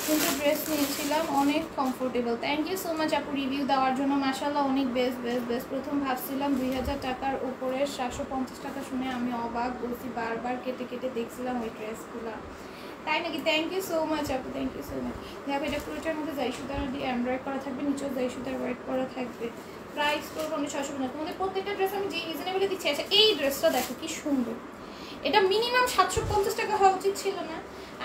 কিন্তু ড্রেস নিয়েছিলাম অনেক comfortable thank you so much আপু রিভিউ দেওয়ার জন্য মাশাআল্লাহ অনেক বেস্ট প্রথম ভাবছিলাম 2000 টাকার উপরে 750 টাকা শুনে আমি অবাক বলছি বারবার কেটে দেখছিলাম ওই ড্রেসগুলো তাই নাকি থ্যাংক ইউ সো মাচ আপু থ্যাংক ইউ সো মাচ দেখো এটা পুরোটার মধ্যে জারি সুতার দিয়ে এমব্রয়ডারি করা থাকবে নিচেও জারি সুতার ওয়ার্ক করা থাকবে প্রাইস পড়বে অনেক 650 তোমাদের প্রত্যেকটা ড্রেস আমি যে রিজনেবলি দিচ্ছি আচ্ছা এই ড্রেসটা দেখো কি সুন্দর এটা মিনিমাম 750 টাকা হওয়া উচিত ছিল না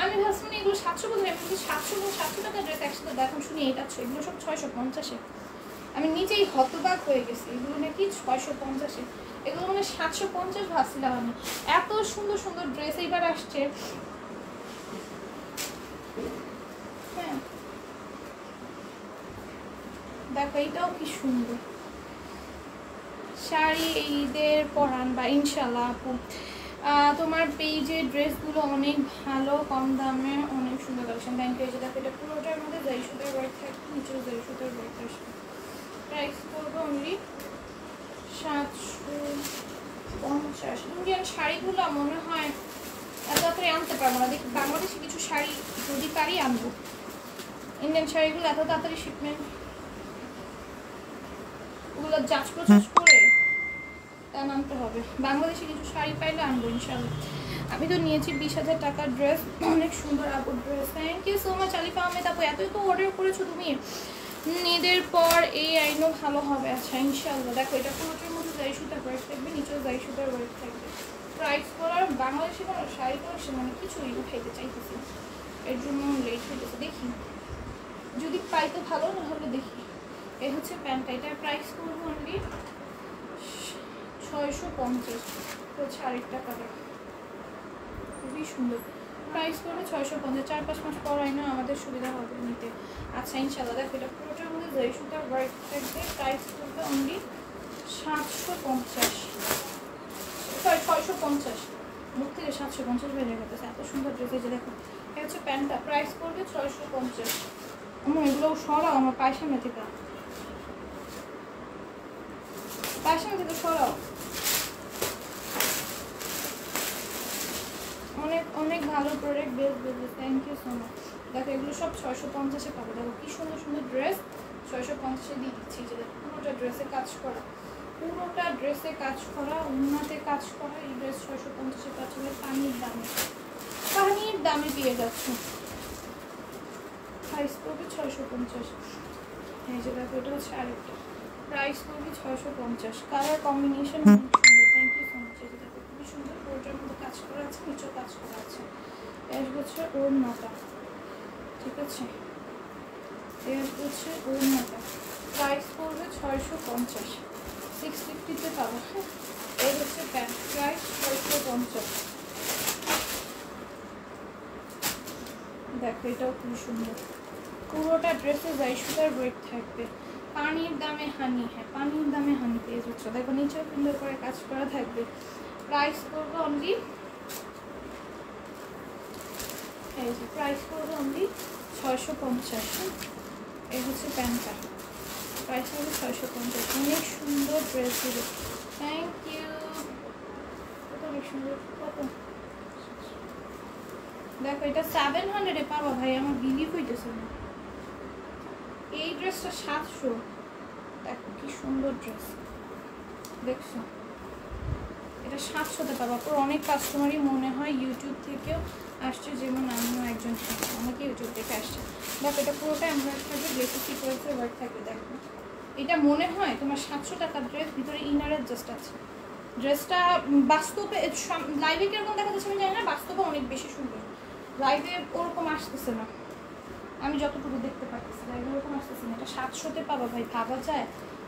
আমি ভাবছিলাম এগুলো 700 টাকা ড্রেস একসাথে দেখুন শুনি এটা এগুলো সব 650 আমি নিজেই হতবাক হয়ে গেছি এগুলো নাকি 650 এগুলো মানে 750 ভাবছিলাম আমি এত সুন্দর ড্রেস এইবার আসছে হ্যাঁ দেখো এইটাও কি সুন্দর শাড়ি ঈদের পরান বা ইনশাল্লাহ আপু তোমার পেজের ড্রেসগুলো অনেক ভালো কম দামে অনেক সুন্দর কালেকশন থ্যাংক ইউ দেখো এটা পুরোটার মধ্যে জারি সুতার ওয়ার্ক থাকবে নিচেও জারি সুতার ওয়ার্ক আসবে প্রাইস করবো অনলি 750 ইন্ডিয়ান শাড়িগুলো মনে হয় এত তাড়াতাড়ি আনতে পারবো না দেখি বাংলাদেশে কিছু শাড়ি যদি পারি আনবো ইন্ডিয়ান শাড়িগুলো এত তাড়াতাড়ি শিপমেন্ট ওগুলো যাচ প্রচার করে তা আনতে হবে বাংলাদেশে কিছু শাড়ি পাইলে আনবো ইনশাল্লাহ আমি তো নিয়েছি 20,000 টাকার ড্রেস, অনেক সুন্দর আপুর dress. Thank you so much Alifa Ahmed আপু, এতই তো অর্ডার করেছো তুমি, ঈদের পর এই আইনও ভালো হবে। আচ্ছা ইনশাআল্লাহ। দেখো এটা পুরোটার মধ্যে যাই সুতার ওয়ার্ক থাকবে, নিচেও যাই সুতার ওয়ার্ক থাকবে। প্রাইস করার বাংলাদেশে কোনো শাড়ি তো মানে কিছুই উঠাইতে চাইতেছি, এর জন্য লেট হইতেছে। দেখি যদি পাই তো ভালো, না হলে দেখি। এই হচ্ছে প্যান্টটা, এটার প্রাইস করবো অনলি 650। হচ্ছে আরেকটা কালার, খুবই সুন্দর। প্রাইস করবে 650, 4-5 মাস পর হয় না, আমাদের সুবিধা হবে নিতে। আচ্ছা ইনশাআল্লাহ। দেখো এটা পুরোটার মধ্যে জয় সুতার ওয়ার্ক থাকবে, প্রাইস করবে অনলি 750, সরি 650। মুখ থেকে 750 বেড়ে গেছে, এত সুন্দর ড্রেস। এই যে দেখো এটা হচ্ছে প্যান্টটা, প্রাইস করবে 650। আমার এগুলোও সরাও, আমার পায়সামে থেকে সরাও। অনেক অনেক ভালো product, best best. Thank you so much. দেখো এগুলো সব 650-এ পাবো। দেখো কি সুন্দর সুন্দর ড্রেস 650-এ দিয়ে দিচ্ছি। যে দেখো পুরোটা ড্রেসে কাজ করা, পুরোটা ড্রেসে কাজ করা, উন্নতে কাজ করা। এই ড্রেস 650-এ পাচ্ছ পানির দামে, পানির দামে পেয়ে যাচ্ছ। প্রাইস করবে 650। এই যে দেখো এটা হচ্ছে আরেকটা, প্রাইস করবে 650। কালার কম্বিনেশন অনেক সুন্দর। Thank you so much. এই যে দেখো খুবই সুন্দর, পুরোটার মধ্যে কাজ করা আছে, নিচেও কাজ করা আছে। এর হচ্ছে ওড়নাটা, ঠিক আছে, এর হচ্ছে ওড়নাটা। প্রাইস করবে 650, 650-তে পাবো। হ্যাঁ, এর হচ্ছে প্যান্ট, প্রাইস 650। দেখো এটাও খুব সুন্দর, পুরোটা ড্রেসে যাই সুতার ওয়েট থাকবে, পানির দামে হানি। হ্যাঁ, পানির দামে হানি পেয়ে যাচ্ছ। দেখো নিচেও সুন্দর করে কাজ করা থাকবে। প্রাইস করবে অনলি, এই যে প্রাইস করবে অনলি 650। এই হচ্ছে প্যান্টটা, প্রাইস হবে 650। অনেক সুন্দর ড্রেসগুলো। Thank you. কত অনেক সুন্দর, কত। দেখো এটা 700-এ পাবা ভাই, আমার বিলিভ হইতেছে না। এই ড্রেসটা 700। দেখো কি সুন্দর ড্রেস, দেখছো, এটা 700-তে পাবা। পর অনেক কাস্টমারই মনে হয় ইউটিউব থেকেও আসছে, যেমন আমিও একজন, আমাকে ইউটিউব থেকে আসছে। দেখো এটা পুরোটা এমব্রয়ডারি থাকবে, বেসিক সিকোয়েন্সের ওয়ার্ক থাকবে। দেখো এটা মনে হয় তোমার 700 টাকার ড্রেস, ভিতরে ইনারের জাস্ট আছে। ড্রেসটা বাস্তবে লাইভে কিরকম দেখা যাচ্ছে আমি জানি না, বাস্তবে অনেক বেশি সুন্দর। লাইভে ওরকম আসতেছে না, আমি যতটুকু দেখতে পাচ্ছি লাইভে ওরকম আসতেছে না। এটা 700-তে পাবা ভাই, ভাবা যায়।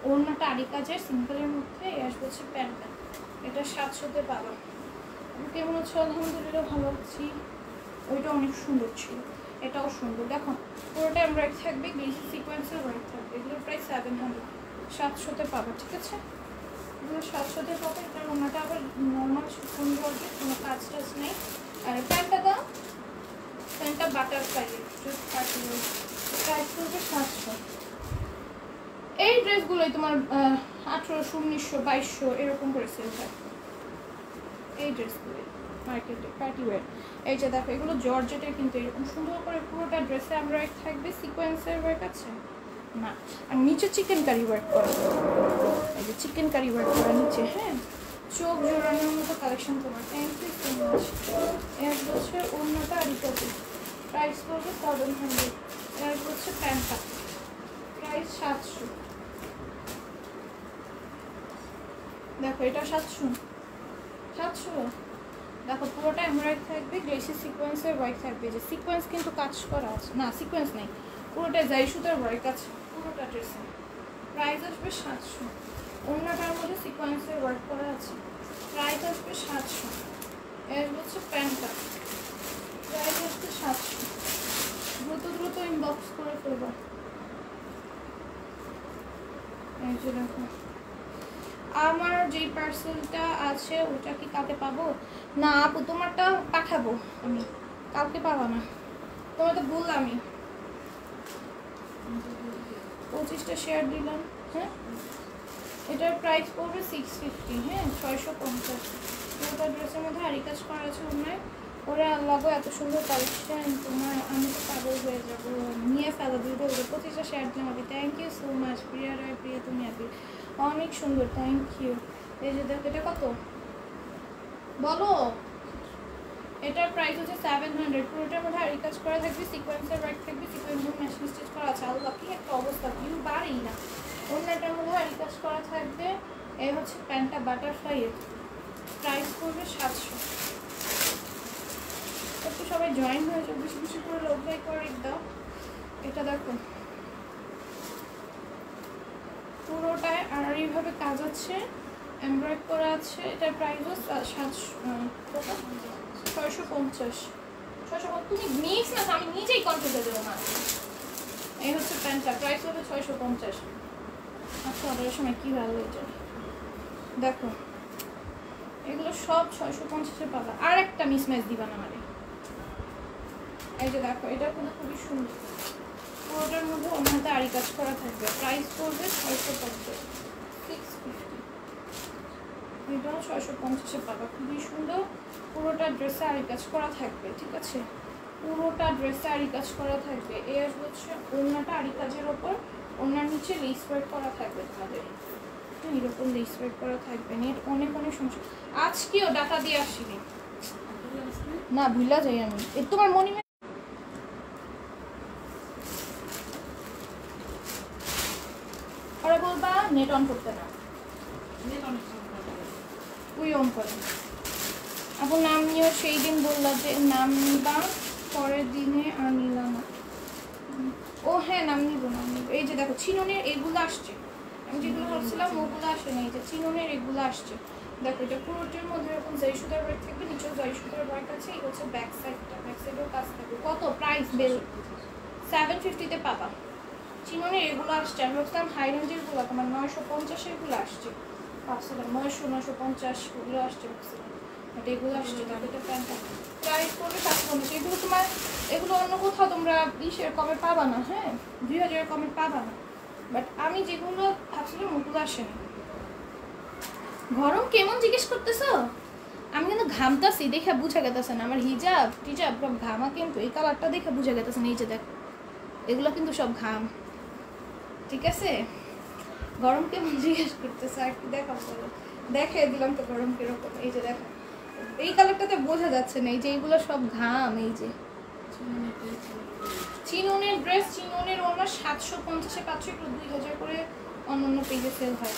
ওড়নাটা আরি কাজের সিম্পলের মধ্যে, আসবে হচ্ছে প্যান্টটা, এটা 700-তে পাবা। কেমন হচ্ছে? আলহামদুলিল্লাহ ভালো আছি। ওইটা অনেক সুন্দর ছিল, এটাও সুন্দর। দেখো পুরোটা এমব্রয়ডারি থাকবে, বেসিক সিকোয়েন্সের ওয়ার্ক থাকবে। এগুলো প্রায় 700, 700-তে পাবা, ঠিক আছে। এগুলো 700-তে পাবে। এটার ওড়নাটা আবার নর্মাল সুন্দর, কোনো কাজ টাজ নেই। আর প্যান্টটা দাও, প্যান্টটা বাটারফ্লাইয়ের, প্রাইস করবে 700। এই ড্রেসগুলোই তোমার 1800, 1900, 2200 এরকম করে সেল হয় এই ড্রেসগুলোই মার্কেটে, পার্টি ওয়্যার। এই যে দেখো এগুলো জর্জেটের, কিন্তু এরকম সুন্দর করে পুরোটা ড্রেসে আমরা থাকবে সিকোয়েন্সের ওয়ার্ক আছে না, আর নিচে চিকেন কারি ওয়ার্ক করা। এই যে চিকেন কারি ওয়ার্ক করা নিচে, হ্যাঁ, চোখ জোড়ানোর মতো কালেকশন তোমার। Thank you so much. এর হচ্ছে অন্যটা আরিকাতে, প্রাইস করবে 700। এর হচ্ছে প্যান্টটা, প্রাইস 700। দেখো এটা 700। দেখো পুরোটা এমব্রয়ডারি থাকবে, গ্লেসি সিকোয়েন্সের ওয়ার্ক থাকবে। যে সিকোয়েন্স কিন্তু কাজ করা আছে না, সিকোয়েন্স নেই, পুরোটা যাই সুতার ওয়ার্ক আছে পুরোটা ড্রেসে। প্রাইস আসবে 700। অন্যটার মধ্যে সিকোয়েন্সের ওয়ার্ক করা আছে, প্রাইস আসবে 700। এর হচ্ছে প্যান্টটা, প্রাইস আসবে 700। দ্রুত ইনবক্স করে ফেলবো। এই যে দেখো আমার যেই পার্সেলটা আছে ওটা কি কালকে পাবো? না আপু, তোমারটা পাঠাবো আমি, কালকে পাবা না। তোমার তো বললামই, 25টা শেয়ার দিলাম। হ্যাঁ, এটার প্রাইস পড়বে 650। হ্যাঁ, 650। পুরোটা ড্রেসের মধ্যে আরি কাজ করা আছে। ওরা আল্লাহ এত সুন্দর কালেকশন তোমার, আমি তো পাগল হয়ে যাবো, নিয়ে ফেলা দুটো। 25টা শেয়ার দিলাম আপনি, থ্যাংক ইউ সো মাচ। প্রিয়া রায়, প্রিয়া তুমি আপনি অনেক সুন্দর, থ্যাংক ইউ। এই যে দেখো এটা কত বলো, এটার প্রাইস হচ্ছে 700। পুরোটার মধ্যে আরি কাজ করা থাকবে, সিকোয়েন্সের ওয়ার্ক থাকবে, সিকোয়েন্সের মেশিন স্টিচ করা আছে। আল্লাহ কি একটা অবস্থা, ভিউ বাড়েই না। অন্যটার মধ্যে আরি কাজ করা থাকবে। এই হচ্ছে প্যান্টটা বাটারফ্লাই এর, প্রাইস পড়বে 700। একটু সবাই জয়েন হয়ে যাবে, বেশি বেশি করে লোক লাইক করে দাও। এটা দেখো পুরোটায় আর এইভাবে কাজ আছে, এমব্রয়েড করা আছে। এটার প্রাইস 650। তুমি মিক্স না, আমি নিজেই কনফিউজ হয়ে যাবো না। এই হচ্ছে প্যান্টটা, প্রাইস হবে 650। আচ্ছা অর্ডারের সময় কী ভালো হয়ে যায়। দেখো এগুলো সব 650-এ পাবা। আর একটা মিসম্যাচ দিবা না মানে। এই যে দেখো এটা কিন্তু খুবই সুন্দর, পুরোটার মধ্যে অন্য হাতে আরি কাজ করা থাকবে। প্রাইস পড়বে 650, 650। এটাও 650-এ পাবা, খুবই সুন্দর। পুরোটা ড্রেসে আরি কাজ করা থাকবে, ঠিক আছে? পুরোটা ড্রেসে আরি কাজ করা থাকবে। এর হচ্ছে ওড়নাটা আরি কাজের ওপর, ওড়নার নিচে লেস ওয়ার্ক করা থাকবে তোমাদের, এরকম লেস ওয়ার্ক করা থাকবে। নেট অনেক অনেক সমস্যা। আজকেও ডাটা দিয়ে আসিনি না, ভুলা যাই আমি। তোমার মনে ওরা বলবা নেট অন করতে না, ওই অন করে। এখন নাম নিয়েও সেই দিন বললা যে নাম নিবা, পরের দিনে আর নিলাম না। ও হ্যাঁ নাম নিব, নাম নিব। এই যে দেখো চিননের এগুলো আসছে, আমি যেগুলো ভাবছিলাম ওগুলো আসে না। এই যে চিননের এগুলো আসছে, দেখো এটা পুরোটির মধ্যে এরকম জয় সুতার ওয়ার্ক থাকবে, নিচেও জয় সুতার ওয়ার্ক আছে। এই হচ্ছে ব্যাক সাইডটা, ব্যাক সাইডেও কাজ থাকবে। কত প্রাইস বেল? 750-তে পাবা। চিননের এগুলো আসছে, আমি ভাবছিলাম হাই রেঞ্জেরগুলো, তোমার 950-এরগুলো আসছে। 900-950 ওগুলো আসছে ভাবছিলাম, বাট এগুলো আসছে। তাহলে এটা প্যান্টটা প্রাইস পড়বে 750। এগুলো তোমার, এগুলো অন্য কোথাও তোমরা 20-এর কমে পাবা না, হ্যাঁ 2000-এর কমে পাবা না। বাট আমি যেগুলো ভাবছিলাম ওগুলো আসেনি। গরম কেমন জিজ্ঞেস করতেছ? আমি কিন্তু ঘামতাছি দেখে বুঝা গেতেছে না। আমার হিজাব টিজাব ঘামা, কিন্তু এই কালারটা দেখে বুঝা গেতেছে না। এই যে দেখ এগুলো কিন্তু সব ঘাম, ঠিক আছে? গরম কেমন জিজ্ঞেস করতেছে, আর কি দেখা বলো, দেখে দিলাম তো গরম কিরকম। এই যে দেখো এই কালারটাতে বোঝা যাচ্ছে না, এই যে এইগুলো সব ঘাম। এই যে চিননের ড্রেস, চিননের ওনার 750-এ 500 2000 করে অন্য পেজে সেল হয়।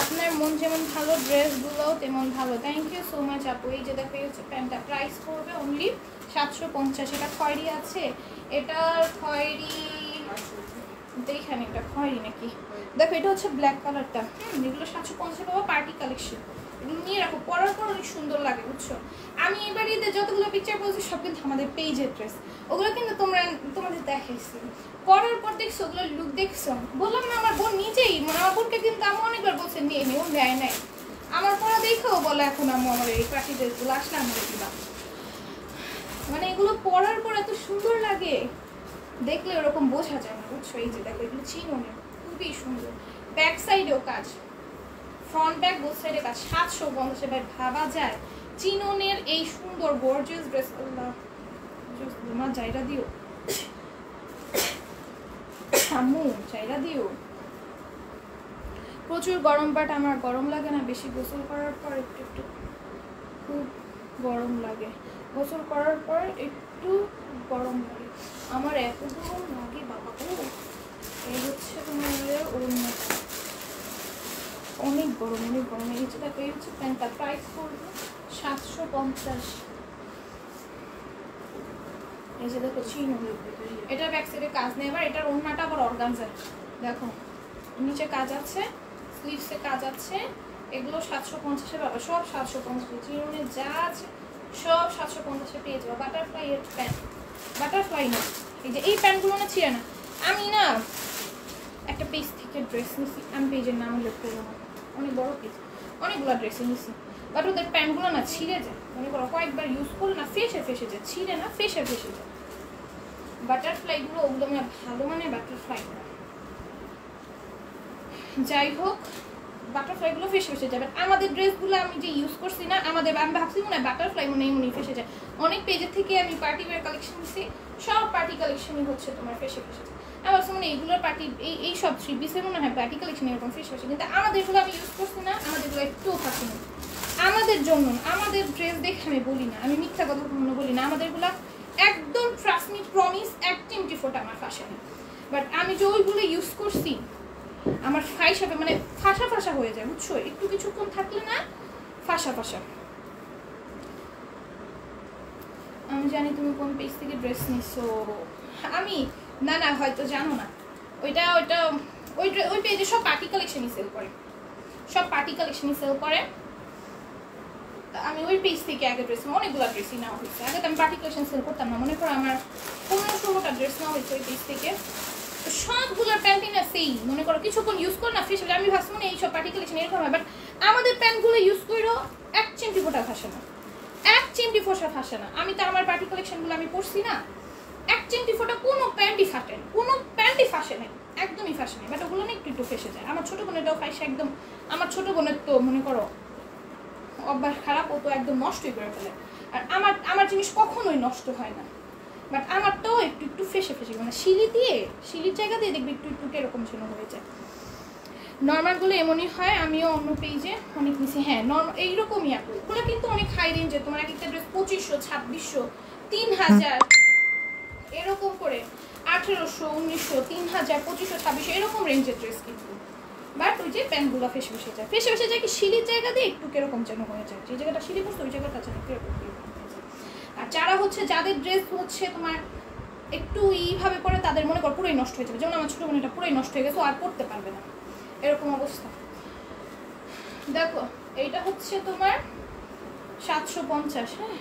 আপনার মন যেমন ভালো, ড্রেসগুলোও তেমন ভালো। থ্যাংক ইউ সো মাচ আপু। এই যে দেখো এই হচ্ছে প্যান্টটা, প্রাইস পড়বে অনলি 750। এটা খয়েরি আছে, এটা খয়েরি দেখেন, এটা খয়েরি নাকি। দেখো এটা হচ্ছে ব্ল্যাক কালারটা। এগুলো 750 পাবো, পার্টি কালেকশন। এগুলো নিয়ে রাখো, পরার পর অনেক সুন্দর লাগে, বুঝছো? আমি এবার ঈদে যতগুলো পিকচার বলছি সব কিন্তু আমাদের পেজের ড্রেস। ওগুলো কিন্তু তোমাদের দেখাইছি, পরার পর দেখছো ওগুলো লুক দেখছো। বললাম না আমার বোন নিজেই, মানে আমার বোনকে কিন্তু আমি অনেকবার বলছি নিয়ে ও নেয় নাই। আমার পরা দেখেও বলে এখন আমি আমার এই পার্টি ড্রেসগুলো আসলে আমাদের দিলাম। মানে এগুলো পরার পর এত সুন্দর লাগে, দেখলে ওরকম বোঝা যায় না, বুঝছো? এই যে দেখো এগুলো চিননের খুবই সুন্দর। ব্যাক সাইডেও কাজ, ফ্রন্ট ব্যাক বোথ সাইডে কাজ। 750 ভাই, ভাবা যায় চিননের এই সুন্দর গর্জিয়াস ড্রেস। আল্লাহ মা জায়গা দিও, আম্মু জায়গা দিও। প্রচুর গরম, বাট আমার গরম লাগে না বেশি। গোসল করার পর একটু একটু খুব গরম লাগে, গোসল করার পর একটু গরম লাগে আমার, এত গরম লাগে বাবা গো। এই হচ্ছে তোমার ওড়না, অনেক গরম, অনেক গরম। এই হচ্ছে দেখো এই হচ্ছে প্যান্টটা, প্রাইস পড়বে 750। এই যে দেখো চিনো, এটা ব্যাক সাইডে কাজ নেই। এবার এটার ওড়নাটা আবার অর্গানজার, দেখো নিচে কাজ আছে, স্লিভসে কাজ আছে। এগুলো 750-এ পাবে, সব 750। চিনোনে যা আছে সব 750-এ পেয়ে যাবো। বাটারফ্লাই এর প্যান্ট, বাটারফ্লাই না, এই যে এই প্যান্টগুলো না ছিঁড়ে না। আমি না একটা পেজ থেকে ড্রেস নিছি, আমি পেজের নাম উল্লেখ করবো না, অনেক বড় পেজ, অনেকগুলো ড্রেসে নিছি, বাট ওদের প্যান্টগুলো না ছিঁড়ে যায়। মনে করো কয়েকবার ইউজ করলে না ফেসে যায়, ছিঁড়ে না ফেসে যায়। বাটারফ্লাইগুলো ওগুলো মানে ভালো, মানে বাটারফ্লাই। যাই হোক বাটারফ্লাইগুলো ফেসে যাবে। আমাদের ড্রেসগুলো আমি যে ইউজ করছি না, আমি ভাবছি মনে হয় বাটারফ্লাই মনে এমনি ফেসে যায়। অনেক পেজের থেকে আমি পার্টি ওয়্যার কালেকশন নিছি, সব পার্টি কালেকশনই হচ্ছে তোমার ফেসে যায়। আমার মনে হয় এইগুলোর পার্টি এই সব 3 পিসের মনে হয় পার্টি কালেকশন এরকম ফেসে, কিন্তু আমাদেরগুলো আমি ইউজ করছি না, আমাদেরগুলো একটুও ফাঁকি নেই। আমাদের জন্য আমাদের ড্রেস দেখে আমি বলি না, আমি মিথ্যা কথা কখনো বলি না, আমাদেরগুলা একদম ট্রাস্ট মি প্রমিস 1/24 আমার ফাঁসে না। বাট আমি যে ওইগুলো ইউজ করছি আমার ফাইসাবে মানে ফাঁসা ফাঁসা হয়ে যায়, বুঝছো? একটু কিছুক্ষণ থাকলে না ফাঁসা ফাঁসা। আমি জানি তুমি কোন পেজ থেকে ড্রেস নিছো, আমি না না হয়তো জানো না, ওইটা ওইটা ওই পেজে সব পার্টি কালেকশনই সেল করে, সব পার্টি কালেকশনই সেল করে। আমি ওই পেজ থেকে আগে ড্রেস অনেকগুলো ড্রেসই নেওয়া হয়েছে, আগে তো আমি পার্টি কালেকশন সেল করতাম না, মনে করো আমার 15-16টা ড্রেস নেওয়া হয়েছে ওই পেজ থেকে। সবগুলো প্যান্টই না সেই মনে করো কিছুক্ষণ ইউজ করো না ফ্রেশ, আমি ভাবছি মানে এইসব পার্টি কালেকশন এরকম হয়, বাট আমাদের প্যান্টগুলো ইউজ করো 1 চিমটি ফোঁটা ফাঁসে না, 1 চিমটি ফোঁটা ফাঁসে না। আমি তো আমার পার্টি কালেকশনগুলো আমি পরছি না, 1 চিমটি ফোঁটা কোনো প্যান্টই ফাটে না, কোনো প্যান্টই ফাঁসে নাই, একদমই ফাঁসে নাই। বাট ওগুলো না একটু একটু ফেসে যায়। আমার ছোটো বোনেরটাও ফাঁসে একদম, আমার ছোটো বোনের তো মনে করো অভ্যাস খারাপ, ও তো একদম নষ্টই করে ফেলে। আর আমার জিনিস কখনোই নষ্ট হয় না, বাট আমারটাও একটু একটু ফেসে ফেসে মানে শিলির জায়গা দিয়ে দেখবি একটু একটু এরকম যেন হয়ে যায়। নর্মালগুলো এমনই হয়, আমিও অন্য পেজে অনেক নিছি। হ্যাঁ এইরকমই ওগুলো কিন্তু অনেক হাই রেঞ্জে, তোমার এক একটা ড্রেস 2500, 2600, 3000 এরকম করে, 1800, 1900, 3000, 2500, 2600 এরকম রেঞ্জের ড্রেস কিন্তু। বাট ওই যে প্যান্টগুলো ফেসে ফেসে যায়, ফেসে ফেসে যায় কি শিলির জায়গা দিয়ে একটু কিরকম যেন হয়ে যায়, যে জায়গাটা শিলি পড়ছে ওই জায়গাটা যেন কিরকম হয়ে যায়। আর যারা হচ্ছে যাদের ড্রেস হচ্ছে তোমার একটু এইভাবে পরে তাদের মনে কর পুরোই নষ্ট হয়ে যাবে, যেমন আমার ছোটো বোনটা পুরোই নষ্ট হয়ে গেছে, আর পড়তে পারবে না, এরকম অবস্থা। দেখো এইটা হচ্ছে তোমার 750, হ্যাঁ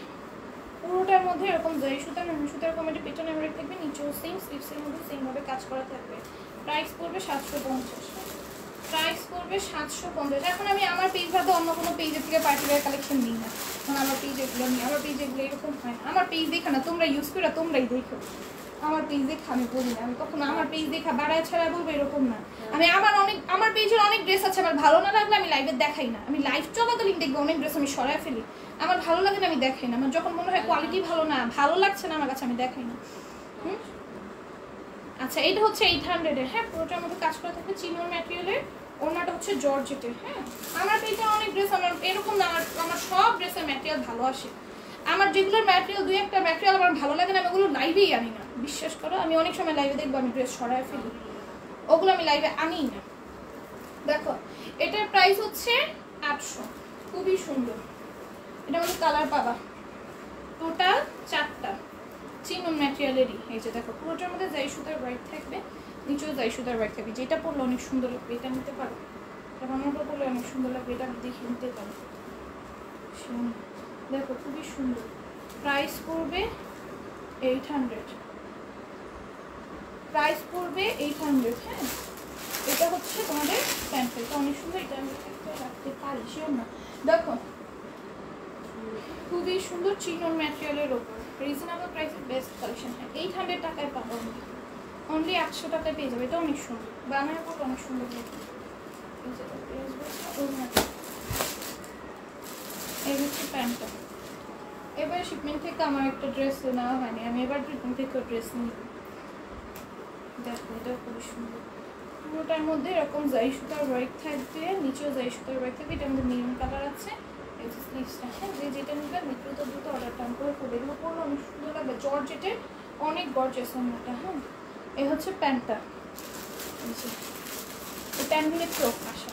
পুরোটার মধ্যে এরকম জয় সুতার কমেডি পেটার্ন এমব্রয়ডারি থাকবে, নিচেও সেম, স্লিভসের মধ্যে সেমভাবে কাজ করা থাকবে। প্রাইস পড়বে 750, প্রাইস পড়বে 750। এখন আমি আমার পেজ ভাবে অন্য কোনো পেজের থেকে পার্টিওয়্যার কালেকশন নিই না, কারণ আমার পেজ এগুলো নিই, আমার পেজ এগুলো এরকম হয় না। আমার পেজ দেখা না তোমরা ইউজ করে তোমরাই দেখো, আমার পেজ দেখা আমি বলি না, আমি কখনো আমার পেজ দেখা বাড়ায় ছাড়া বলবো এরকম না। আমি আমার পেজের অনেক ড্রেস আছে, আমার ভালো না লাগলে আমি লাইভে দেখাই না, আমি লাইভ চলাকালীন দেখবো অনেক ড্রেস আমি সরাই ফেলি, আমার ভালো লাগে না আমি দেখাই না, আমার যখন মনে হয় কোয়ালিটি ভালো না ভালো লাগছে না আমার কাছে আমি দেখাই না। আচ্ছা এটা হচ্ছে 800-এর, হ্যাঁ পুরোটার মধ্যে কাজ করা থাকবে চিনোর ম্যাটেরিয়ালের, ওনাটা হচ্ছে জর্জেটের। হ্যাঁ আমার পেজে অনেক ড্রেস আমার এরকম না, আমার সব ড্রেসের ম্যাটেরিয়াল ভালো আসে, আমার যেগুলোর ম্যাটেরিয়াল 2-1টা ম্যাটেরিয়াল আমার ভালো লাগে না আমি ওগুলো লাইভেই আনি না, বিশ্বাস করো। আমি অনেক সময় লাইভে দেখবো আমি ড্রেস সরাই ফেলি, ওগুলো আমি লাইভে আনিই না। দেখো এটার প্রাইস হচ্ছে 800, খুবই সুন্দর, এটা মধ্যে কালার পাবা টোটাল 4টা চিনন ম্যাটেরিয়ালেরই। এই যে দেখো পুরোটার মধ্যে জাই সুতার ওয়ার্ক থাকবে, নিচেও জাই সুতার ওয়ার্ক থাকবে, যেটা পরলে অনেক সুন্দর লাগবে এটা নিতে পারো, এটা অন্যটা পরলে অনেক সুন্দর লাগবে, এটা দেখে নিতে পারো। দেখো খুবই সুন্দর, প্রাইস পড়বে 800, প্রাইস পড়বে 800। হ্যাঁ এটা হচ্ছে তোমাদের প্যান্ট, এটা অনেক সুন্দর, এটা আমি রাখতে পারি শিওর না। দেখো খুবই সুন্দর চিনন ম্যাটেরিয়ালের ওপর রিজনেবল প্রাইসের বেস্ট কালেকশন। হ্যাঁ 800 টাকায় পাবো, অনলি 800 টাকায় পেয়ে যাবে, এটা অনেক সুন্দর, বানায় পর অনেক সুন্দর লাগে। এই হচ্ছে প্যান্টটা। এবার শিপমেন্ট থেকে আমার একটা ড্রেস নেওয়া হয়নি, আমি এবার শিপমেন্ট থেকে ড্রেস নিই। দেখো এটাও খুবই সুন্দর, পুরোটার মধ্যে এরকম জাই সুতার ওয়ার্ক থাকবে, নিচেও জাই সুতার ওয়ার্ক থাকবে, এটার মধ্যে মেরুন কালার আছে। এই যে স্লিভসটা, হ্যাঁ যেটা নিবে দ্রুত অর্ডারটা করে করবে, এগুলো পরলে অনেক সুন্দর লাগবে, জর্জেটের অনেক গর্জিয়াস ওনাটা। হ্যাঁ এই হচ্ছে প্যান্টটা, এই প্যান্টগুলো চোখ আসা।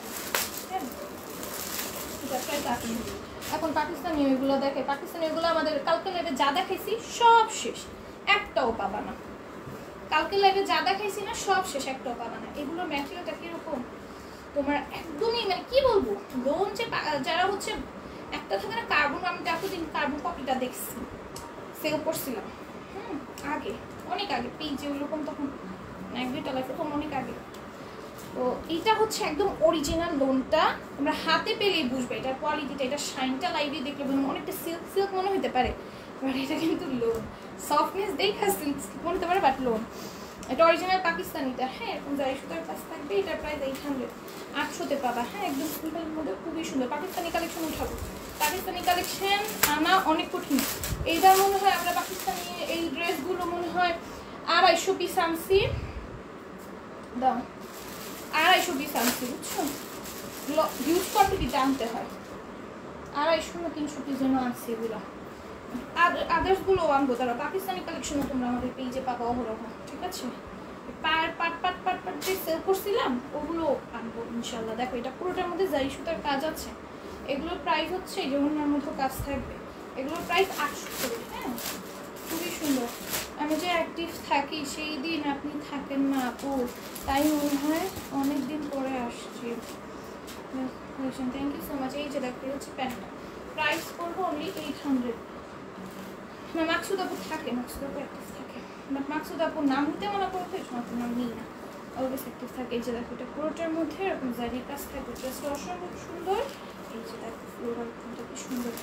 হ্যাঁ এটা প্রায় কাটি। এখন পাকিস্তানি ওইগুলো দেখে, পাকিস্তানি ওইগুলো আমাদের কালকে লাইভে যা দেখাইছি সব শেষ, একটাও পাবা না। কালকে লাইভে যা দেখাইছি না সব শেষ, একটাও পাবা না। এগুলোর ম্যাটেরিয়ালটা কিরকম তোমার একদমই মানে কি বলবো, লোন যে যারা হচ্ছে একটা থাকে না কার্বন, আমি এতদিন কার্বন কপিটা দেখছি, সেল করছিলাম আগে অনেক আগে পেজে ওইরকম, তখন 1-2টা লাইফ তখন অনেক আগে। তো এইটা হচ্ছে একদম অরিজিনাল লোনটা, তোমরা হাতে পেলেই বুঝবে এটার কোয়ালিটিটা, এটা শাইনটা লাইভে দেখলে অনেকটা সিল্ক মনে হতে পারে, বাট এটা কিন্তু লোন, সফটনেস দেখা সিল্ক মনে হতে পারে বাট লোন। এটা অরিজিনাল পাকিস্তানিটা। হ্যাঁ এরকম জারি সুতার কাজ থাকবে, এটার প্রাইস 800, 800-তে পাবা। হ্যাঁ একদম সিম্পলের মধ্যে খুবই সুন্দর পাকিস্তানি কালেকশন উঠাবো, পাকিস্তানি কালেকশন আনা অনেক কঠিন। এইটা মনে হয় আমরা পাকিস্তানি এই ড্রেসগুলো মনে হয় 250 পিস আনছি, দাও 250 পিস আনছি, বুঝছো হিউজ কোয়ান্টিটিটা আনতে হয়, 250 না 300 পিস যেন আছে এগুলো। আদার্সগুলো আনবো, তারা পাকিস্তানি কালেকশনও তোমরা আমাদের পেজে পাবো অহরহ, ঠিক আছে? পাট যে সেল করছিলাম ওগুলো আনবো ইনশাল্লাহ। দেখো এটা পুরোটার মধ্যে জারি সুতার কাজ আছে। এগুলোর প্রাইস হচ্ছে এই যে ওনার মধ্যে কাজ থাকবে, এগুলোর প্রাইস 800 করে। হ্যাঁ, খুবই সুন্দর। আমি যে অ্যাক্টিভ থাকি সেই দিন আপনি থাকেন না আপু, তাই মনে হয় অনেক দিন পরে আসছি। Thank you so much. এই যে দেখো হচ্ছে প্যান্টটা, প্রাইস করবো অনলি 800। না মাকসুদ আপু থাকে, মাকসুদ আপু অ্যাক্টিভ থাকে, বাট মাকসুদ আপুর নাম নিতে মনে করতে সমস্ত নাম নিই না, অলওয়েজ অ্যাক্টিভ থাকে। এই যে দেখো এটা পুরোটার মধ্যে এরকম জারির কাজ থাকবে, ড্রেসটা অসম্ভব সুন্দর। এই যে দেখো ফ্লোরাল প্রিন্টটা কি সুন্দর।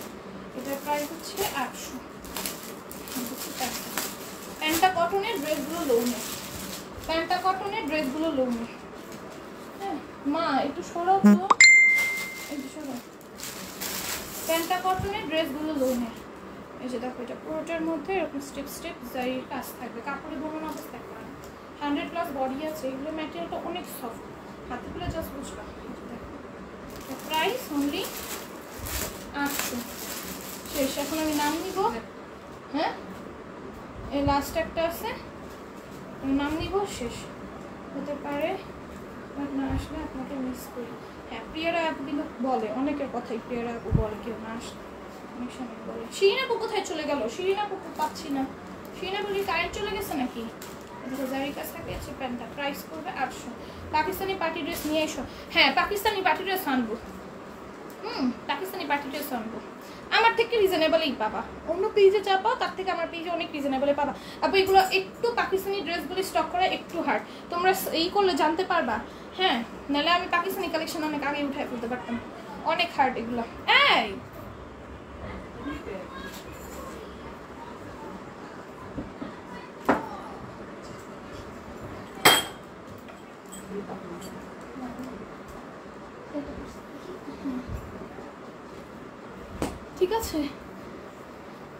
এটার প্রাইস হচ্ছে 800। প্যান্টটা কটনের, ড্রেসগুলো লোনের। প্যান্টটা কটনের, ড্রেসগুলো লোনের। হ্যাঁ মা একটু সরাও তো, একটু সরাও। প্যান্টটা কটনের, ড্রেসগুলো লোনের। এই যে দেখো এটা পুরোটার মধ্যে এরকম স্টেপ স্টেপ জারির কাজ থাকবে, কাপড়ে বোনানো অবস্থায় করা। 100+ বডি আছে, এগুলো ম্যাটেরিয়ালটা অনেক সফট, হাতে তুলে জাস্ট বুঝবা। Price only 800। শেষ, এখন আমি নাম নিব। হ্যাঁ এই লাস্ট একটা আছে, নাম নিব, শেষ। হতে পারে না আসলে আপনাকে মিস করি। হ্যাঁ প্রিয়ারা আপু কিন্তু বলে, অনেকের কথাই প্রিয়ারা আপু বলে কেউ না আসলে অনেক সময় বলে। শিরিন আপু কোথায় চলে গেল? শিরিন আপু পাচ্ছি না। শিরিন আপু কি কারেন্ট চলে গেছে নাকি? জারির কাছ থেকে আছে প্যান্টটা, প্রাইস করবে 800। পাকিস্তানি পার্টি ড্রেস নিয়ে এসো। হ্যাঁ পাকিস্তানি পার্টি ড্রেস আনবো, পাকিস্তানি পার্টি ড্রেস আনবো। আমার থেকে রিজনেবলই পাবা, অন্য পেজে যা পাও তার থেকে আমার পেজে অনেক রিজনেবলে পাবা। আপু এগুলো একটু পাকিস্তানি ড্রেসগুলো স্টক করা একটু হার্ড, তোমরা এই করলে জানতে পারবা। হ্যাঁ নাহলে আমি পাকিস্তানি কালেকশন অনেক আগে উঠায় ফেলতে পারতাম, অনেক হার্ড এগুলো। এই ঠিক আছে,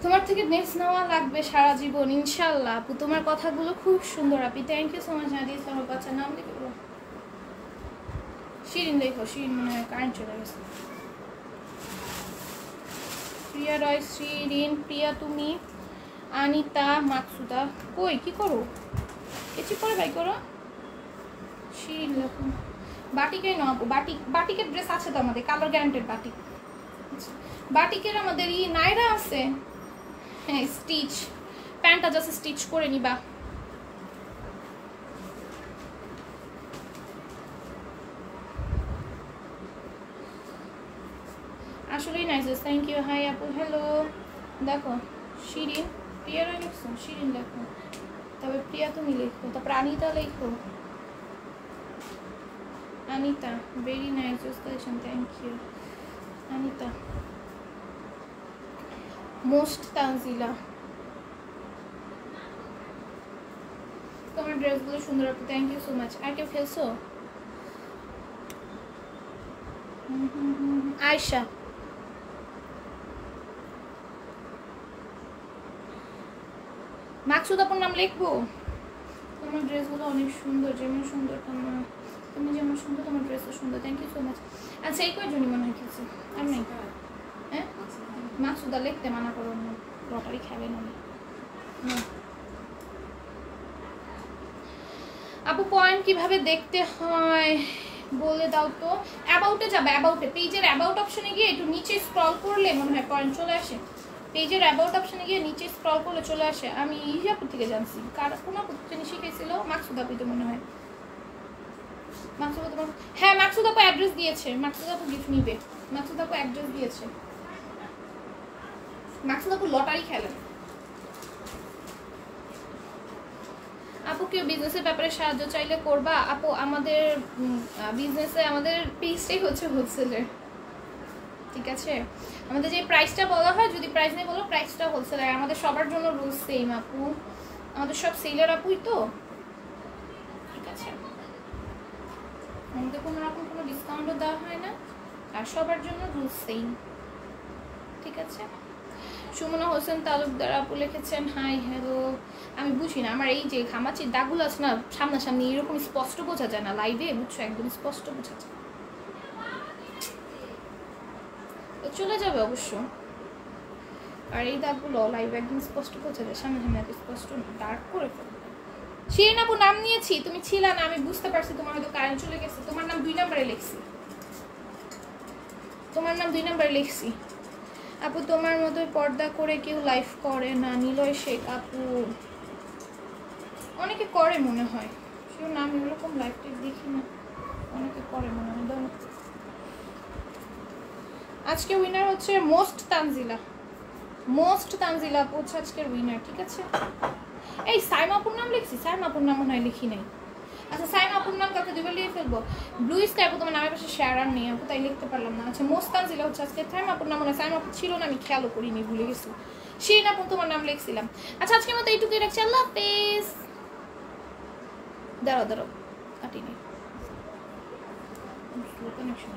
তোমার থেকে নেক্সট নেওয়া লাগবে সারা জীবন ইনশাল্লাহ। আপু তোমার কথাগুলো খুব সুন্দর আপু, থ্যাংক ইউ সো মাচ। হাদিস আমার বাচ্চার নাম লিখে বলো, শিরিন দেখো, শিরিন মনে হয় কারেন্ট চলে গেছে। প্রিয়া রয়, শিরিন, প্রিয়া তুমি, আনিতা, মাকসুদা কই কি করো? কিছু করে বাই করো। শিরিন লেখো, বাটিকেই নাও আপু, বাটিকের ড্রেস আছে তো আমাদের, কালার গ্যারান্টেড বাটিক। বাটিকের আমাদের নাইরা আছে। হ্যাঁ স্টিচ, প্যান্টটা জাস্ট স্টিচ করে নিবা। আসলেই নাইস, থ্যাংক ইউ। হাই আপু, হ্যালো। দেখো শিরিন, প্রিয়ারা লিখছো, শিরিন লেখো, তবে প্রিয়া তুমি লেখো, তারপর আনিতা লেখো। Anita very nice collection, thank you Anita. মোস্ট তানজিলা, তোমার ড্রেসগুলো সুন্দর আপু, থ্যাংক ইউ সো মাচ। আর কেউ খেলছো? আয়শা, মাকসুদ আপুর নাম লিখবো। তোমার ড্রেসগুলো অনেক সুন্দর, যেমন সুন্দর তোমার, তুমি যেমন সুন্দর তোমার ড্রেসও সুন্দর, থ্যাংক ইউ সো মাচ। আচ্ছা এই কয়জনই মনে হয় খেলছে, আর নেই? হ্যাঁ মাকসুদা লিখতে মানা করো, লটারি খেলে না। আপু পয়েন্ট কিভাবে দেখতে হয় বলে দাও তো। অ্যাবাউটে যাবে, অ্যাবাউটে, পেজের অ্যাবাউট অপশনে গিয়ে একটু নিচে স্ক্রল করলে মনে হয় পয়েন্ট চলে আসে। পেজের অ্যাবাউট অপশনে গিয়ে নিচে স্ক্রল করলে চলে আসে। আমি ইহাপুর থেকে জানছি, কার কোন আপু যিনি শিখেছিল, মাকসুদ আপু তো মনে হয়। মাকসুদ আপু, হ্যাঁ মাকসুদ আপু অ্যাড্রেস দিয়েছে, মাকসুদ আপু গিফট নিবে, মাকসুদ আপু অ্যাড্রেস দিয়েছে। মাকসুদ আপু লটারি খেলেন। আপু কেউ বিজনেসের ব্যাপারে সাহায্য চাইলে করবা? আপু আমাদের বিজনেসে আমাদের পেজটাই হচ্ছে হোলসেলের, ঠিক আছে? আমাদের যে প্রাইসটা বলা হয়, যদি প্রাইস নেই বলো, প্রাইসটা হোলসেলার। আমাদের সবার জন্য রুলস সেম আপু, আমাদের সব সেলার আপুই তো, ঠিক আছে? আমাদের কোনো রকম কোনো ডিসকাউন্টও দেওয়া হয় না, আর সবার জন্য রুলস সেম, ঠিক আছে? সুমনা হোসেন তালুকদার আপু লিখেছেন, হাই হ্যালো। আমি বুঝি না, আমার এই যে ঘামাচির দাগগুলো আছে না সামনাসামনি, এরকম স্পষ্ট বোঝা যায় না লাইভে, বুঝছো? একদম স্পষ্ট বোঝা যায়। তো চলে যাবে অবশ্য। আর এই দাগগুলো লাইভ একদম স্পষ্ট বোঝা যায়, সামনে সামনে এত স্পষ্ট ডার্ক করে ফেলবে। শিরিন আপু নাম নিয়েছি, তুমি ছিলা না, আমি বুঝতে পারছি তোমার হয়তো কারেন্ট চলে গেছে। তোমার নাম 2 নম্বরে লিখছি, তোমার নাম 2 নম্বরে লিখছি। আপু তোমার মতোই পর্দা করে কেউ লাইভ করে না? নিলয় শেখ আপু অনেকে করে মনে হয়, সেও নাম এরকম লাইভ টাইভ দেখি না, অনেকে করে মনে হয়। ধরো আজকে উইনার হচ্ছে মোস্ট তানজিলা, মোস্ট তানজিলা আপু হচ্ছে আজকের উইনার, ঠিক আছে? এই সাইমা আপুর নাম লিখছি, সাইমা আপুর নাম মনে হয় লিখি নাই। আচ্ছা সাইমা আপুর নাম কাউকে দুবার লিখে ফেলবো। ব্লু স্কাই আপু তোমার নামের পাশে শেয়ার আর নেই আপু, তাই লিখতে পারলাম না। আচ্ছা মোস্ট তানজিলা হচ্ছে আজকে, সাইমা আপুর নাম মনে হয়, সাইমা আপু ছিল না, আমি খেয়ালও করিনি, ভুলে গেছি। শিরিন আপু তোমার নাম লিখছিলাম। আচ্ছা আজকের মতো এইটুকুই রাখছি, আল্লাহ হাফেজ। দাঁড়াও দাঁড়াও কাটিনি, স্লো কানেকশন।